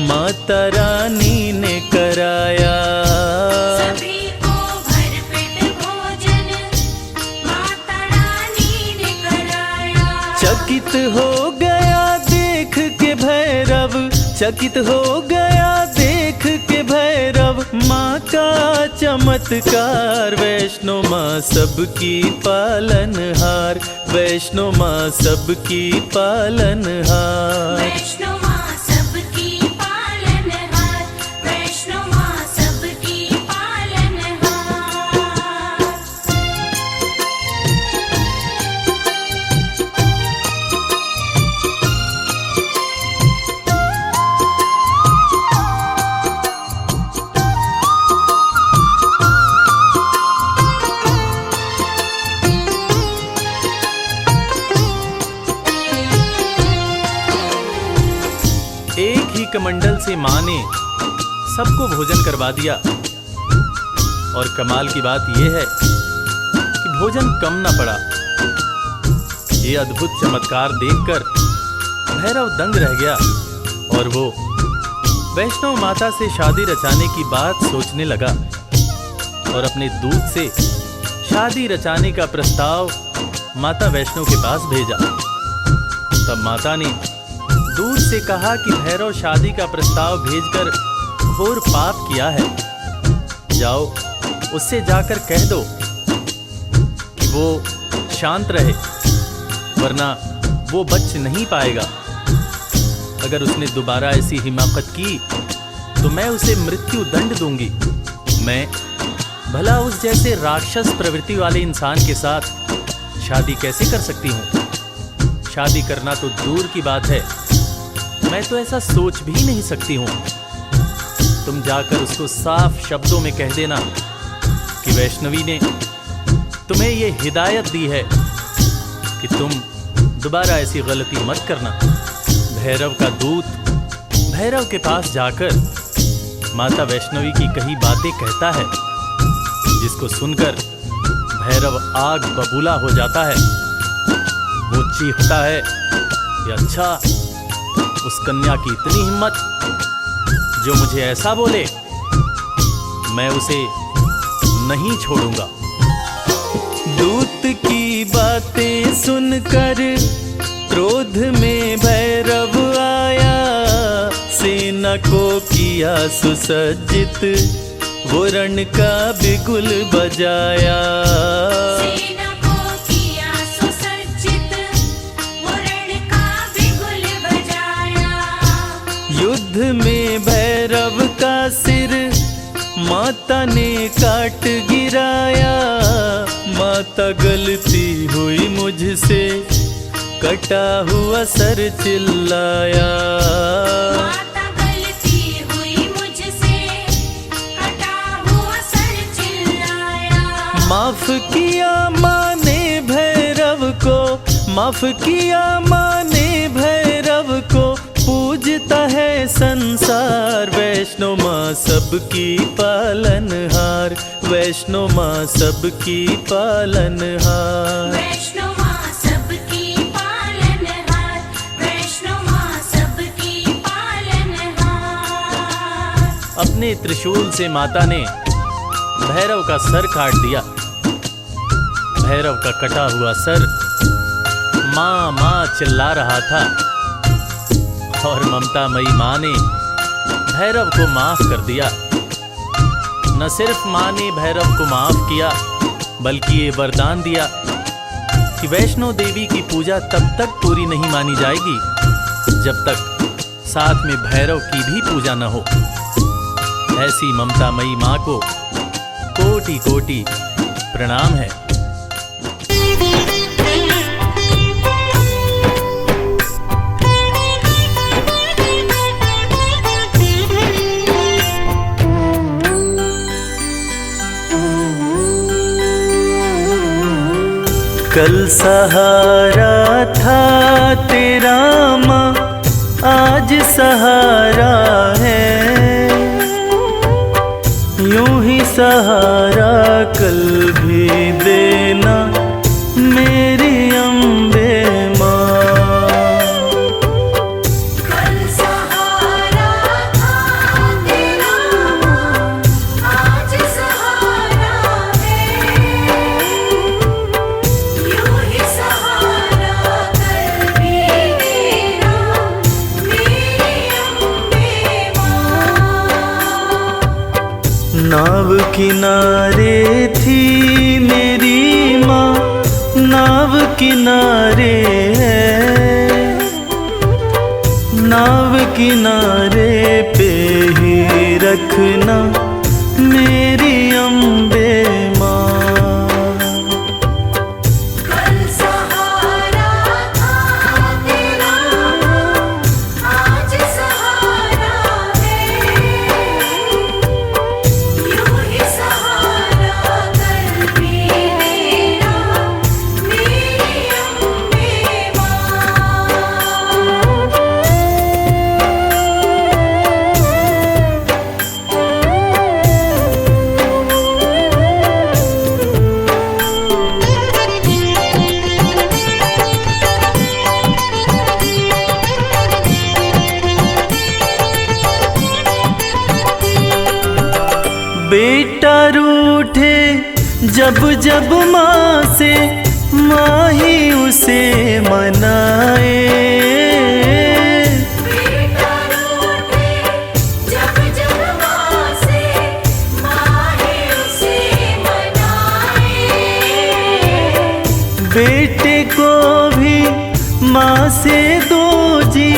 माता रानी ने कराया। सभी को भरपेट भोजन माता रानी ने कराया। चकित हो गया देख के भैरव, चकित हो गया देख के भैरव माँ का चमत्कार। वैष्णो माँ सबकी पालनहार, वैष्णो माँ सबकी पालनहार। वैष्णो माँ सबकी पालनहार, वैष्णो माँ सबकी पालनहार। एक ही कमंडल से माँ ने सबको भोजन करवा दिया और कमाल की बात यह है कि भोजन कम न पड़ा। ये अद्भुत चमत्कार देखकर भैरव दंग रह गया और वो वैष्णव माता से शादी रचाने की बात सोचने लगा और अपने दूत से शादी रचाने का प्रस्ताव माता वैष्णो के पास भेजा। तब माता ने दूत से कहा कि भैरव शादी का प्रस्ताव भेजकर घोर पाप किया है, जाओ उससे जाकर कह दो कि वो शांत रहे, वरना वो बच नहीं पाएगा। अगर उसने दोबारा ऐसी हिमाकत की तो मैं उसे मृत्यु दंड दूंगी। मैं भला उस जैसे राक्षस प्रवृत्ति वाले इंसान के साथ शादी कैसे कर सकती हूँ? शादी करना तो दूर की बात है, मैं तो ऐसा सोच भी नहीं सकती हूँ। तुम जाकर उसको साफ शब्दों में कह देना कि वैष्णवी ने तुम्हें ये हिदायत दी है कि तुम दोबारा ऐसी गलती मत करना। भैरव का दूत भैरव के पास जाकर माता वैष्णवी की कही बातें कहता है, जिसको सुनकर भैरव आग बबूला हो जाता है। वो चीखता है कि अच्छा, उस कन्या की इतनी हिम्मत जो मुझे ऐसा बोले, मैं उसे नहीं छोड़ूंगा। दूत की बातें सुनकर क्रोध में भैरव आया, सेना को किया सुसज्जित, वो रण का बिगुल बजाया। सेना को किया सुसज्जित, वो रण का बिगुल बजाया। युद्ध में भैरव का सिर माता ने काट गिराया। माता गलती हुई मुझसे, कटा हुआ सर चिल्लाया। माता गलती हुई मुझसे, कटा हुआ सर चिल्लाया। माफ किया माँ ने भैरव को, माफ किया माँ ने भैरव को, पूजता है संसार। वैष्णो माँ सबकी पालनहार, वैष्णो माँ सबकी पालनहार। वैष्णो माँ सबकी पालनहार, वैष्णो माँ सबकी पालनहार। अपने त्रिशूल से माता ने भैरव का सर काट दिया। भैरव का कटा हुआ सर माँ माँ चिल्ला रहा था, और ममतामयी माँ ने भैरव को माफ कर दिया। न सिर्फ माँ ने भैरव को माफ किया, बल्कि ये वरदान दिया कि वैष्णो देवी की पूजा तब तक पूरी नहीं मानी जाएगी जब तक साथ में भैरव की भी पूजा न हो। ऐसी ममतामयी माँ को कोटि कोटि प्रणाम है। कल सहारा था तेरा माँ, आज सहारा है। यूं ही सहारा कल भी देना मेरी अम्बे माँ। कल सहारा था तेरा माँ, आज सहारा है। यूं ही सहारा कल भी देना मेरी अम्बे माँ। नाव किनारे थी मेरी माँ, नाव किनारे है। नाव किनारे पे ही रखना मेरी अम्बे माँ। कल सहारा था तेरा माँ, आज सहारा है। यूं ही सहारा कल भी देना मेरी अम्बे माँ। बेटा रूठे जब जब माँ से, माँ ही उसे मनाए। बेटा रूठे जब जब माँ से, माँ ही उसे मनाए। बेटे को भी माँ से दो जी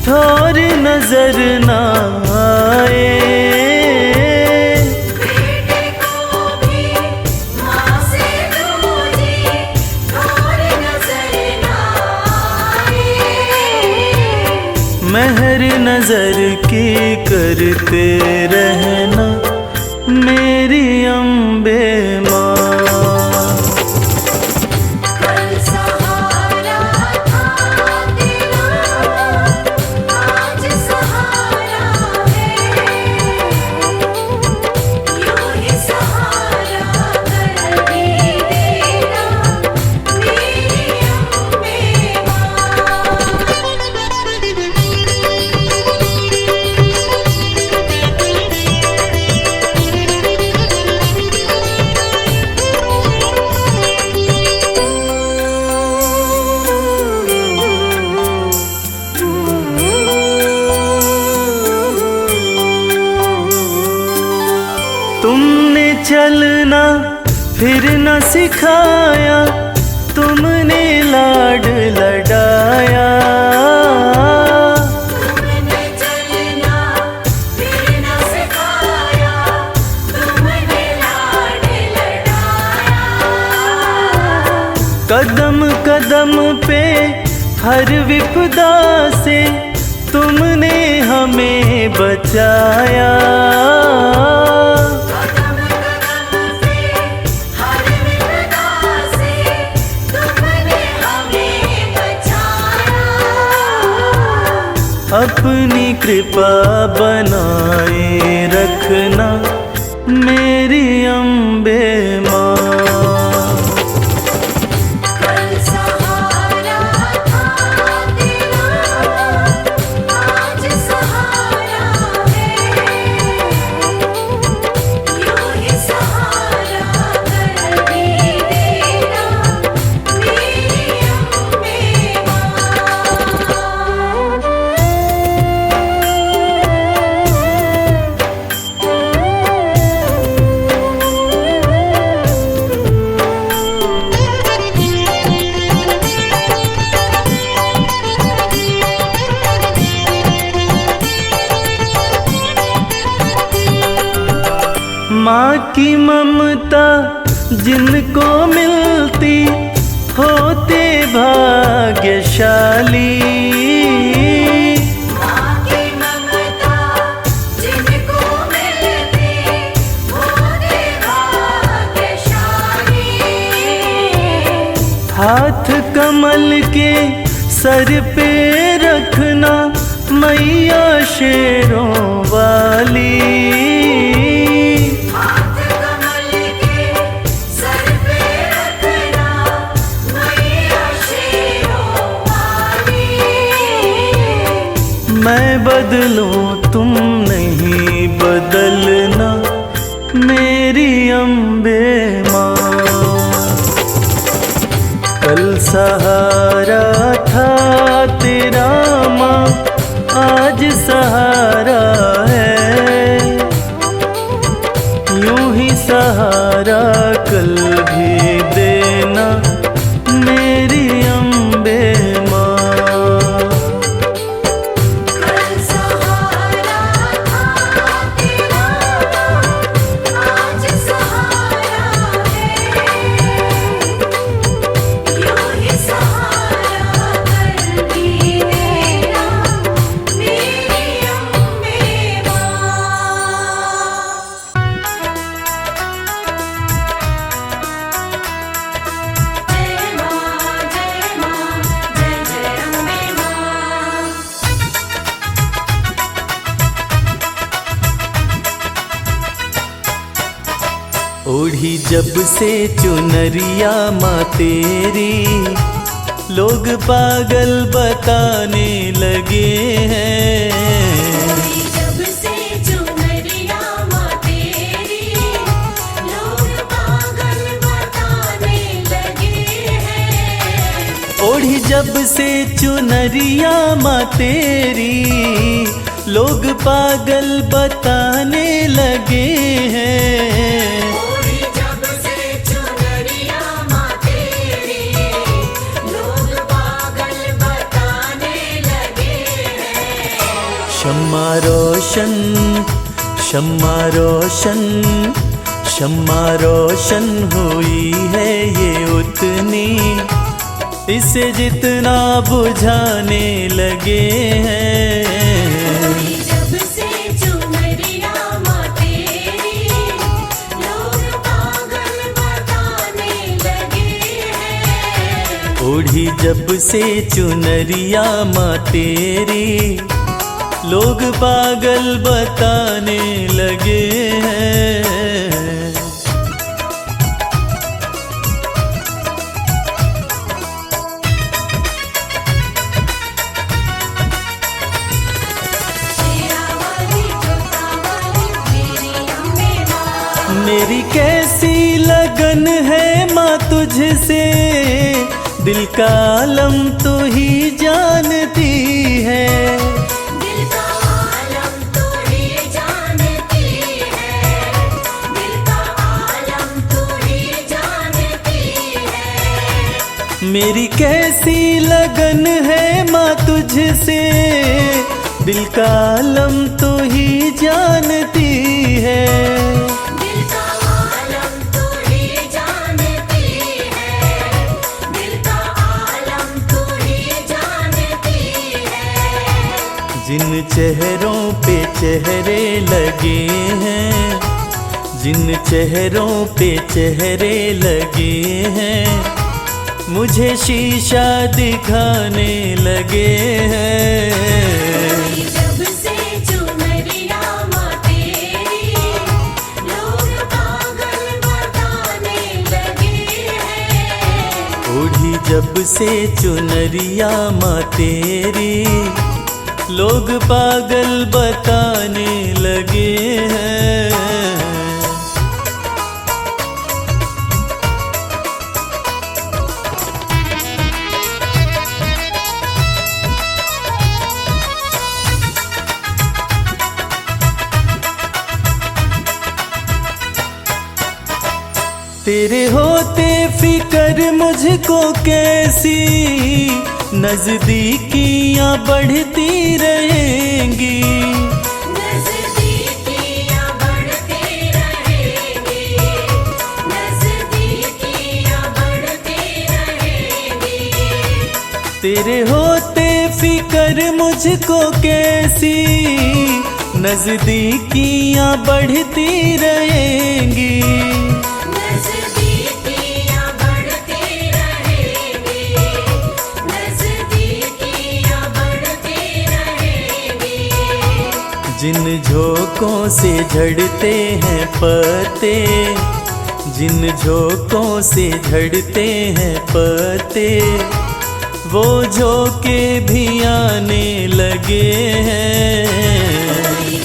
थोर नजर ना आए। बेटे को भी माँ से दूजी और नजर ना आए। मेहर नजर की करते रहना मेरी अम्बे माँ। कल सहारा था तेरा, आज सहारा है। यूं ही सहारा कर भी देना मेरी अम्बे तुमने चलना फिर न सिखाया, तुमने लाड लडाया। तुमने चलना फिर न सिखाया, तुमने लाड लडाया। कदम कदम पे हर विपदा से तुमने हमें बचाया। कदम कदम पे हर विपदा से तुमने हमें बचाया। अपनी कृपा बनाए रखना मेरी अम्बे माँ। कल सहारा था तेरा, आज सहारा है। यूं ही सहारा कर भी देना मेरी अम्बे माँ। माँ की ममता जिनको मिलती होते भाग्यशाली। माँ की ममता जिनको मिलती होते भाग्यशाली। हाथ कमल के सर पे रखना मैया शेरों वाली। हाथ कमल के सर पे रखना मैया शेरों वाली। मैं बदलूं तुम नहीं बदलना मेरी अम्बे माँ। कल सहारा था तेरा माँ, आज सहारा है। यूं ही सहारा कल भी देना मेरी अम्बे माँ। कल सहारा था तेरा, आज सहारा है। यूं ही सहारा कर भी देना मेरी अम्बे माँ। जय माँ जय माँ जय जय अम्बे माँ। ओढ़ी जब से चुनरिया माँ तेरी, लोग पागल बताने लगे हैं। जब से चुनरिया माँ तेरी, लोग पागल बताने लगे हैं। ओढ़ी जब से चुनरिया माँ तेरी, लोग पागल बताने लगे हैं। ओढ़ी जब से चुनरिया माँ तेरी, लोग पागल शम्मा रोशन शम्मा रोशन शम्मा रोशन हुई है ये उतनी, इसे जितना बुझाने लगे हैं। जब से चुनरिया माँ तेरी, लोग पागल बताने लगे हैं। ओढ़ी जब से चुनरिया माँ तेरी, लोग पागल बताने लगे हैं। मेरी कैसी लगन है माँ तुझसे, दिल का आलम तू ही जानती है। दिल का आलम तू ही जानती है, दिल का आलम तू ही जानती है। मेरी कैसी लगन है माँ तुझसे, दिल का आलम तू ही जानती है। दिल का आलम तू ही जानती है, दिल का आलम तू ही जानती है। जिन चेहरों पे चेहरे लगे हैं, जिन चेहरों पे चेहरे लगे हैं, मुझे शीशा दिखाने लगे हैं। जब से चुनरिया माँ तेरी, लोग पागल बताने लगे हैं। ओढ़ी जब से चुनरिया माँ तेरी, लोग पागल बताने लगे हैं। तेरे होते फिक्र मुझको कैसी, नजदीकियां बढ़ती रहेंगी। नज़दीकियाँ बढ़ती रहेंगी, नज़दीकियाँ बढ़ती रहेंगी। तेरे होते फिक्र मुझको कैसी, नजदीकियां बढ़ती रहेंगी। नज़दीकियाँ बढ़ती रहेंगी, नज़दीकियाँ बढ़ती रहेंगी। जिन झोंकों से झड़ते हैं पत्ते, जिन झोंकों से झड़ते हैं पत्ते, वो झोंके भी आने लगे हैं।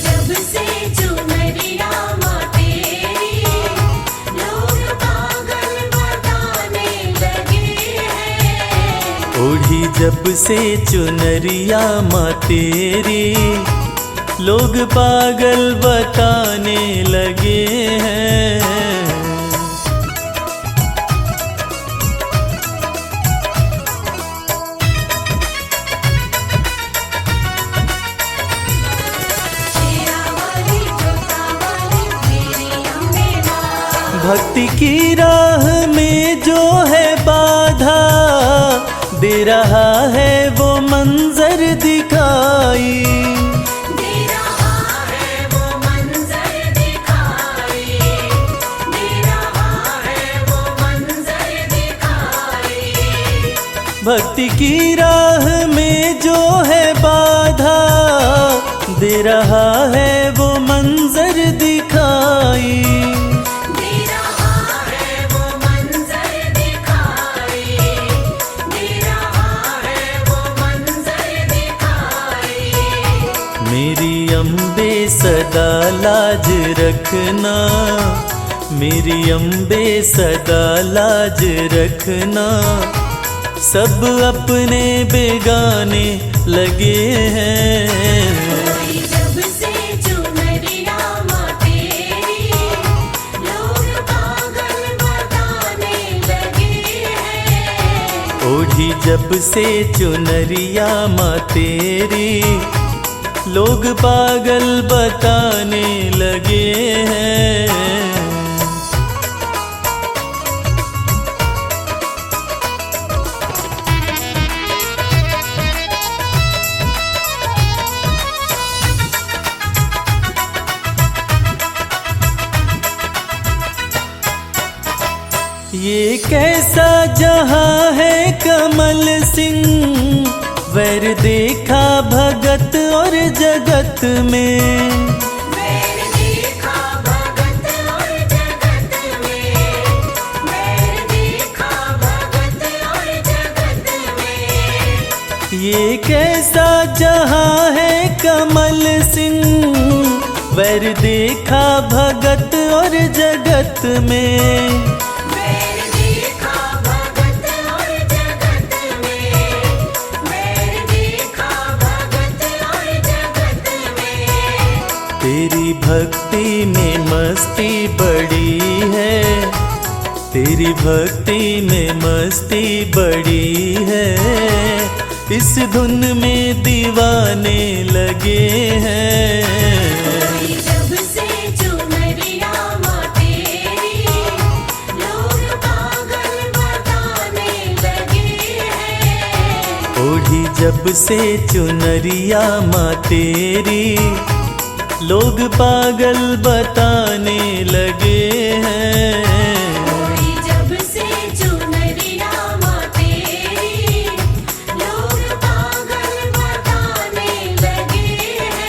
जब से चुनरिया माँ तेरी, लोग पागल बताने लगे हैं। ओढ़ी जब से चुनरिया माँ तेरी, लोग पागल बताने लगे हैं। भक्ति की राह में जो है बाधा, दे रहा है वो मंजर दिखाई। दे रहा है वो मंजर दिखाई, दे रहा है वो मंजर दिखाई। भक्ति की राह में जो है बाधा, दे रहा है वो मंजर दिखाई। मेरी अम्बे सदा लाज रखना, मेरी अम्बे सदा लाज रखना, सब अपने बेगाने लगे हैं। जब से चुनरिया माँ तेरी, लोग पागल बताने लगे हैं। ओढ़ी जब से चुनरिया माँ तेरी, लोग पागल बताने लगे हैं। ये कैसा जहां है कमल सिंह, वैर देखा भगत और जगत में। वैर देखा भगत और जगत में, वैर देखा भगत और जगत में। ये कैसा जहां है कमल सिंह, वैर देखा भगत और जगत में। तेरी भक्ति में मस्ती बड़ी है, तेरी भक्ति में मस्ती बड़ी है। इस धुन में दीवाने लगे हैं। जब से चुनरिया माँ तेरी, लोग पागल बताने लगे हैं। ओढ़ी जब से चुनरिया माँ तेरी, लोग पागल बताने लगे हैं। ओढ़ी जब से चुनरिया माँ तेरी, लोग पागल बताने लगे हैं।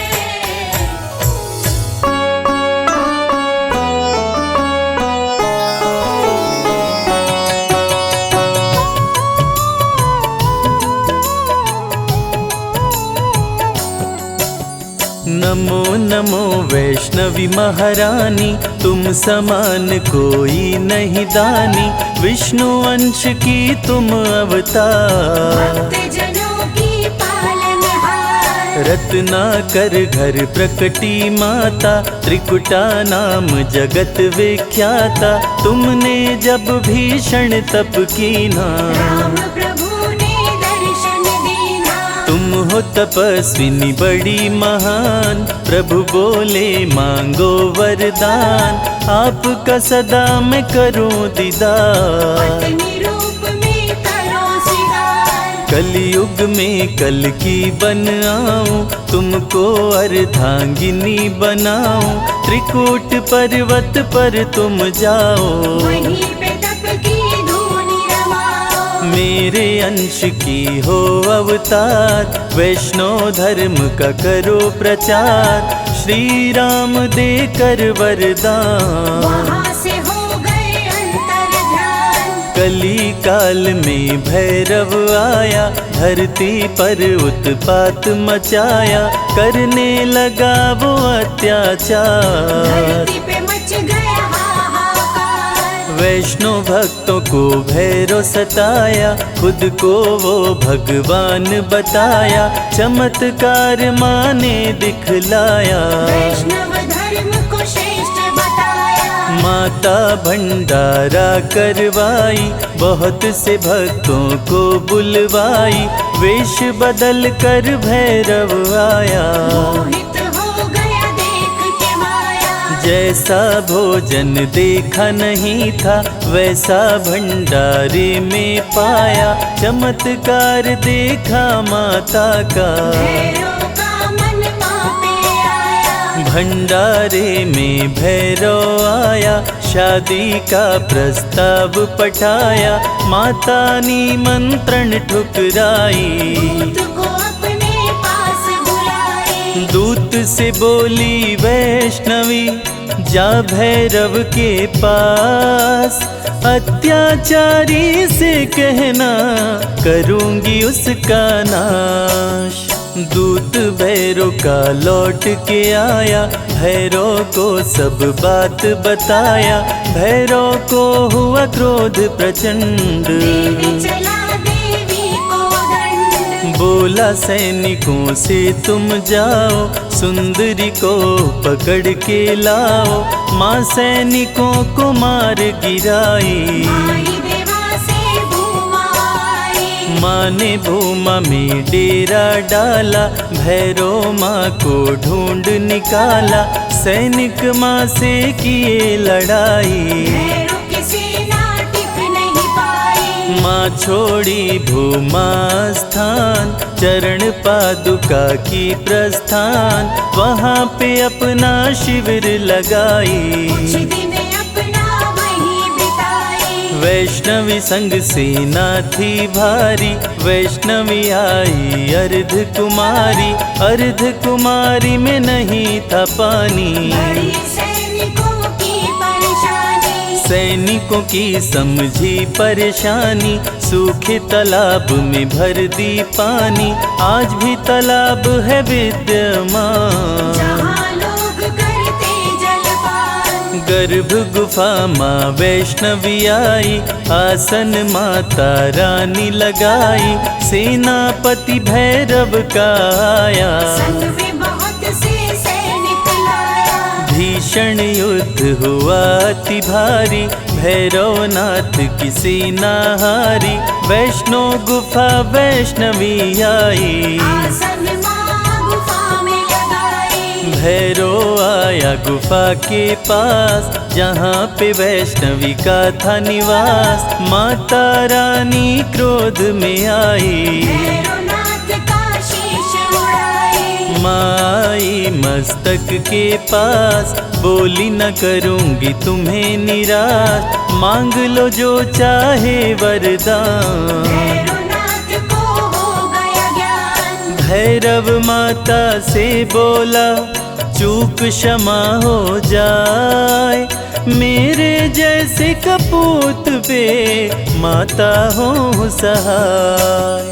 नमो नमो वैष्णवी महारानी, तुम समान कोई नहीं दानी। विष्णु अंश की तुम अवतार, भक्तजनों की पालनहार। रत्नाकर घर प्रकटी माता, त्रिकुटा नाम जगत विख्याता। तुमने जब भीषण तप कीना, राम प्रभु ने दर्शन दीना। तुम हो तपस्विनी बड़ी महान, प्रभु बोले मांगो वरदान। आपका सदा मैं करूं दीदार, पत्नी रूप में करो सिंगार। कलयुग में कल की बन आऊं, तुमको अर्धांगिनी बनाऊं। त्रिकूट पर्वत पर तुम जाओ, वहीं पे तप की धूनी रमाओ। मेरे अंश की हो अवतार। वैष्णव धर्म का करो प्रचार, श्री राम देकर वरदान। वहाँ से हो गए अंतर ध्यान। कली काल में भैरव आया, धरती पर उत्पात मचाया। करने लगा वो अत्याचार, धरती पे मच गया हाहाकार। वैष्णव भक्तों को भैरव सताया। खुद को वो भगवान बताया, चमत्कार माने दिखलाया। वैष्णव धर्म को श्रेष्ठ बताया। माता भंडारा करवाई, बहुत से भक्तों को बुलवाई। वेश बदल कर भैरव आया, मोहित हो गया देख के माया। जैसा भोजन देखा नहीं था, वैसा भंडारे में पाया। चमत्कार देखा माता का, भैरव का मन माँ पे आया। भंडारे में भैरव आया। शादी का प्रस्ताव पठाया, माता निमंत्रण ठुकराई। दूत को अपने पास बुलाए। दूत से बोली वैष्णवी, जा भैरव के पास। अत्याचारी से कहना, करूंगी उसका नाश। दूत भैरव का लौट के आया, भैरव को सब बात बताया। भैरव को हुआ क्रोध प्रचंड, देने चला देवी को दंड। बोला सैनिकों से तुम जाओ, सुंदरी को पकड़ के लाओ। माँ सैनिकों को मार गिराई, आई देवा से भूमा आई। माँ ने भूमा में डेरा डाला, भैरव माँ को ढूंढ निकाला, सैनिक माँ से किए लड़ाई, भैरव की सेना टिक नहीं पाई। माँ छोड़ी भूमा स्थान, चरण पादुका की प्रस्थान, वहाँ पे अपना शिविर लगाई, कुछ दिन अपना वहीं बिताई। वैष्णवी संग सेना थी भारी, वैष्णवी आई अर्ध कुमारी, अर्ध कुमारी में नहीं था पानी, बड़ी सैनिकों की परेशानी, सैनिकों की समझी परेशानी, सूखे तालाब में भर दी पानी, आज भी तालाब है विद्यमान, जहाँ लोग करते जलपान। गर्भ गुफा माँ वैष्णवी आई, आसन माता रानी लगाई, सेनापति भैरव का आया, संग में बहुत से सैनिक लाया। भीषण युद्ध हुआ अति भारी, भैरवनाथ की सेना हारी, वैष्णो गुफा वैष्णवी आई, आसन माँ गुफा में लगाई। भैरव आया गुफा के पास, जहाँ पे वैष्णवी का था निवास, माता रानी क्रोध में आई, भैरवनाथ का शीश उड़ाई। माई मस्तक के पास, बोली न करूँगी तुम्हें निराश, मांग लो जो चाहे वरदान, भैरवनाथ को हो गया ज्ञान। भैरव माता से बोला चूक क्षमा हो जाए, मेरे जैसे कपूत पे माता हो सहाय,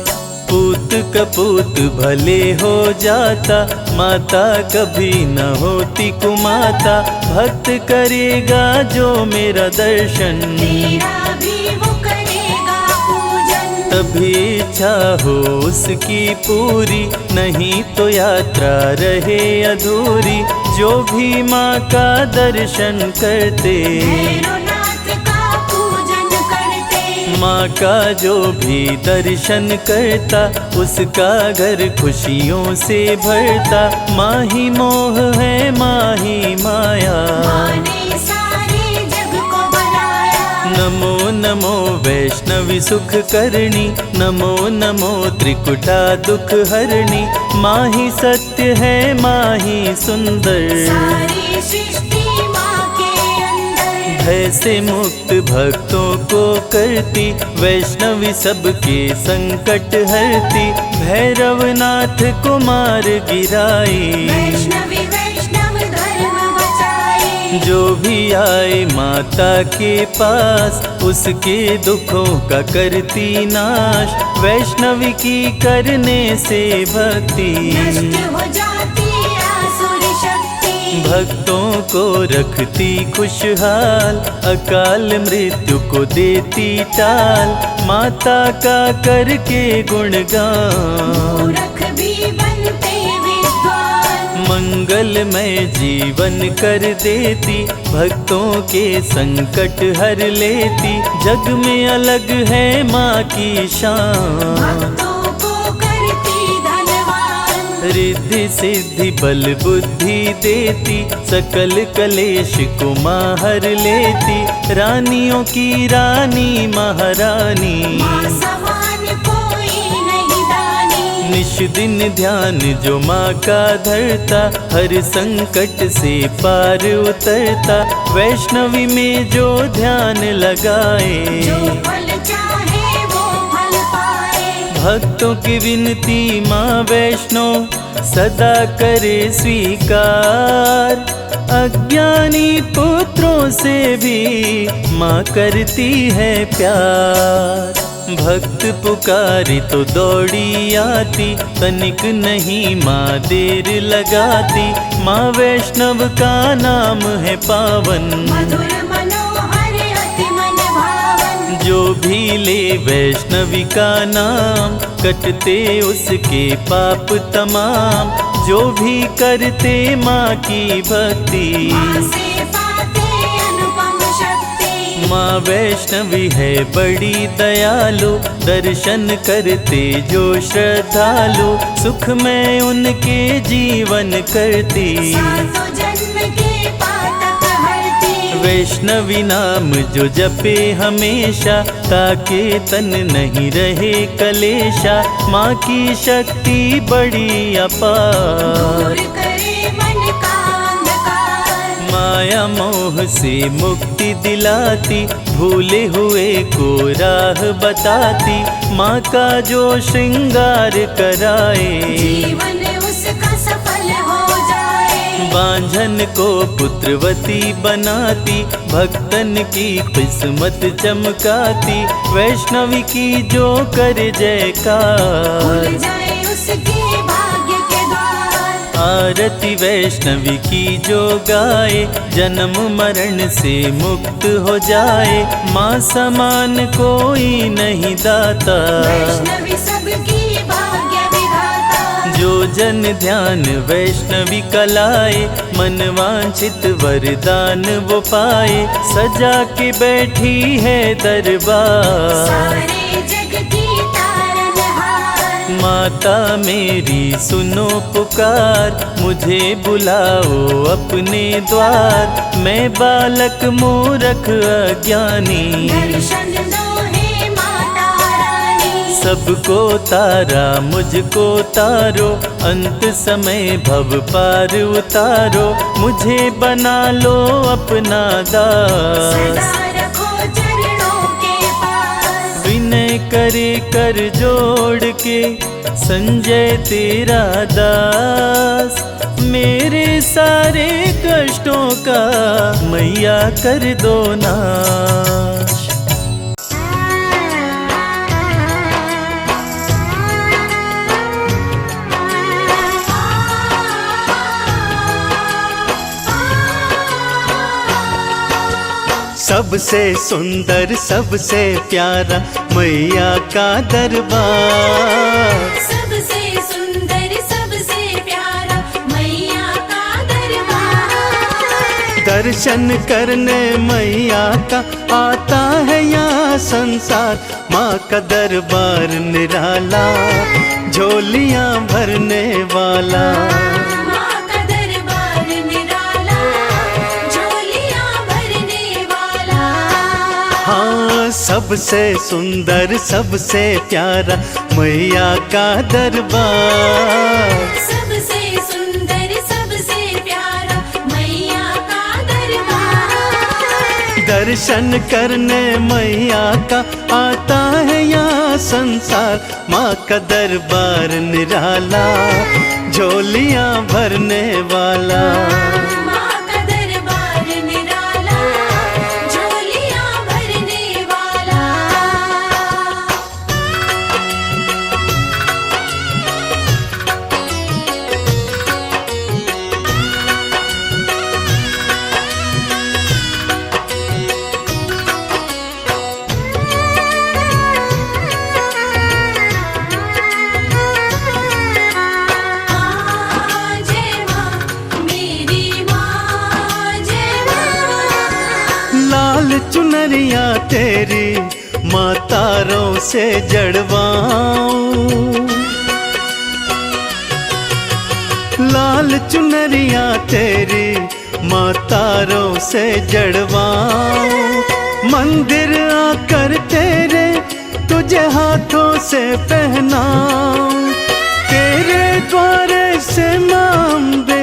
पूत कपूत भले हो जाता, माता कभी न होती कुमाता, भक्त करेगा जो मेरा दर्शन, तेरा भी वो करेगा पूजन। तभी इच्छा हो उसकी पूरी, नहीं तो यात्रा रहे अधूरी, जो भी माँ का दर्शन करते, भैरवनाथ का पूजन करते। माँ का जो भी दर्शन करता, उसका घर खुशियों से भरता, माँ ही मोह है माँ ही माया, माँ ने सारे जग को बनाया। नमो नमो वैष्णवी सुख करणी, नमो नमो त्रिकुटा दुख हरणी, माँ ही सत्य है माँ ही सुंदर, सारी सृष्टि माँ के अंदर। भय से मुक्त भक्तों को करती, वैष्णवी सबके संकट हरती, भैरवनाथ कुमार गिराई, वैष्णवी वैष्णव धर्म बचाए। जो भी आए माता के पास, उसके दुखों का करती नाश, वैष्णवी की करने से भक्ति, नष्ट हो जाती आसुर शक्ति। भक्तों को रखती खुशहाल, अकाल मृत्यु को देती टाल, माता का करके गुणगान, मूर्ख भी बनते विद्वान। मंगलमय जीवन कर देती, भक्तों के संकट हर लेती, जग में अलग है माँ की शान, भक्तों को करती धनवान। रिद्धि सिद्धि बल बुद्धि देती, सकल कलेश को माँ हर लेती, रानियों की रानी महारानी, माँ समान कोई नहीं दानी। निश दिन ध्यान जो माँ का धरता, हर संकट से पार उतरता, वैष्णवी में जो ध्यान लगाए, जो फल चाहे वो फल पाए। भक्तों की विनती माँ वैष्णो सदा करे स्वीकार, अज्ञानी पुत्रों से भी माँ करती है प्यार, भक्त पुकारी तो दौड़ी आती, तनिक नहीं माँ देर लगाती, माँ वैष्णव का नाम है पावन, मधुर मनोहर अति मन भावन। जो भी ले वैष्णवी का नाम, कटते उसके पाप तमाम, जो भी करते माँ की भक्ति, माँ से पाते अनुपम शक्ति। माँ वैष्णवी है बड़ी दयालु, दर्शन करते जो श्रद्धालु, सुख में उनके जीवन करती। सातों जन्म के पातक हरती। वैष्णवी नाम जो जपे हमेशा, ताके तन नहीं रहे कलेशा, माँ की शक्ति बड़ी अपार। दूर करे मन का अंधकार। माया मोह से मुक्ति दिलाती, भूले हुए को राह बताती, माँ का जो श्रृंगार कराए, जीवन उसका सफल हो जाए। बांझन को पुत्रवती बनाती, भक्तन की किस्मत चमकाती, वैष्णवी की जो कर जयकार। खुल जाए उसके भाग्य के द्वार। आरती वैष्णवी की जो गाए, जन्म मरण से मुक्त हो जाए, माँ समान कोई नहीं दाता। वैष्णवी सबकी भाग्य विधाता। जो जन ध्यान वैष्णवी कलाए, मन वांछित वरदान वो पाए, सजा के बैठी है दरबार। सारे जग की तारनहार। माता मेरी सुनो पुकार, मुझे बुलाओ अपने द्वार, मैं बालक मूरख अज्ञानी, दर्शन दो हे माता रानी। सबको तारा मुझको तारो, अंत समय भव पार उतारो, मुझे बना लो अपना दास। सदा रखो चरणों के पास। विनय करे कर जोड़ के, संजय तेरा दास, मेरे सारे कष्टों का मैया कर दो नाश। सबसे सुंदर सबसे प्यारा मैया का दरबार। सबसे सुंदर सबसे प्यारा मैया का दरबार। दर्शन करने मैया का आता है यहाँ संसार, माँ का दरबार निराला, झोलियाँ भरने वाला। माँ का दरबार निराला, झोलियाँ भरने वाला। हाँ, सबसे सुंदर सबसे प्यारा मैया का दरबार। सबसे सुंदर सबसे प्यारा मैया का दरबार। दर्शन करने मैया का आता है यहाँ संसार, माँ का दरबार निराला, झोलियाँ भरने वाला। माँ का दरबार निराला, झोलियाँ भरने वाला। जय माँ मेरी माँ, जय माँ। लाल चुनरिया तेरी माँ तारों से जड़वाऊं, लाल चुनरिया तेरी माँ तारों से जड़वाऊं, मंदिर आकर तेरे तुझे हाथों से पहनाऊं, तेरे द्वारे से माँ अम्बे,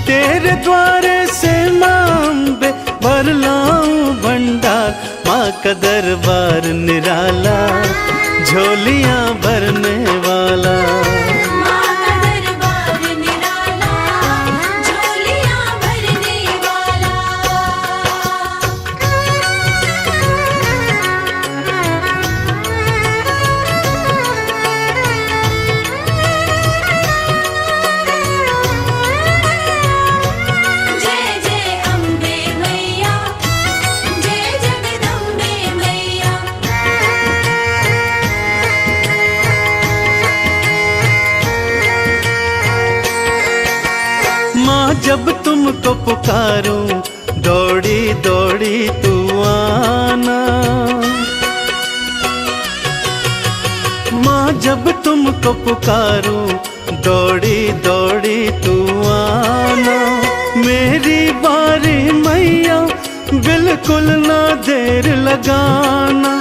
तेरे द्वारे से माँ अम्बे, भर लाऊं भंडार, माँ का दरबार निराला, झोलियाँ भरने वाला। माँ का दरबार निराला, झोलियाँ भरने वाला। जय जय अम्बे मैया, जय जगदम्बे मैया। माँ जब तुमको पुकारूं, दौड़ी दौड़ी तू आना, तुमको पुकारूं, दौड़ी दौड़ी तू आना। मेरी बारी मैया, बिल्कुल ना देर लगाना।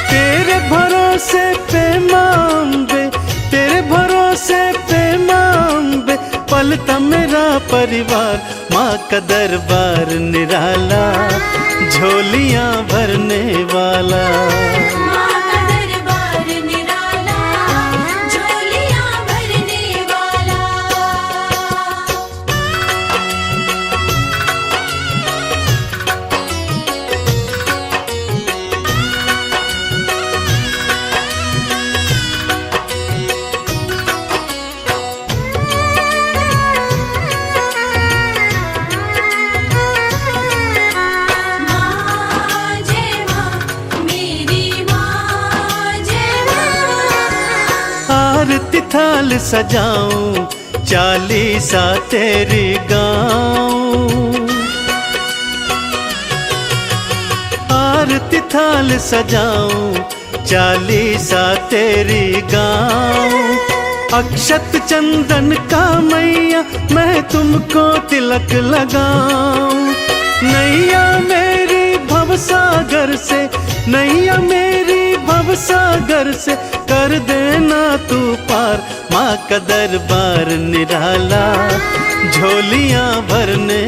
तेरे भरोसे पे मां अम्बे, तेरे भरोसे पे मां अम्बे, पलता मेरा परिवार। माँ का दरबार निराला, झोलियां भरने वाला। माँ का दरबार निराला, झोलियां भरने वाला। माँ जय माँ, मेरी माँ जय माँ। आरती थाल सजाऊं, चालीसा तेरी गाऊं। आरती थाल सजाऊं, चालीसा तेरी गाऊं। अक्षत चंदन का मैया, मैं तुमको तिलक लगाऊं। नैया मेरी भवसागर से, नैया मेरी भवसागर से, कर देना तू पार। माँ का दरबार निराला, झोलियां भरने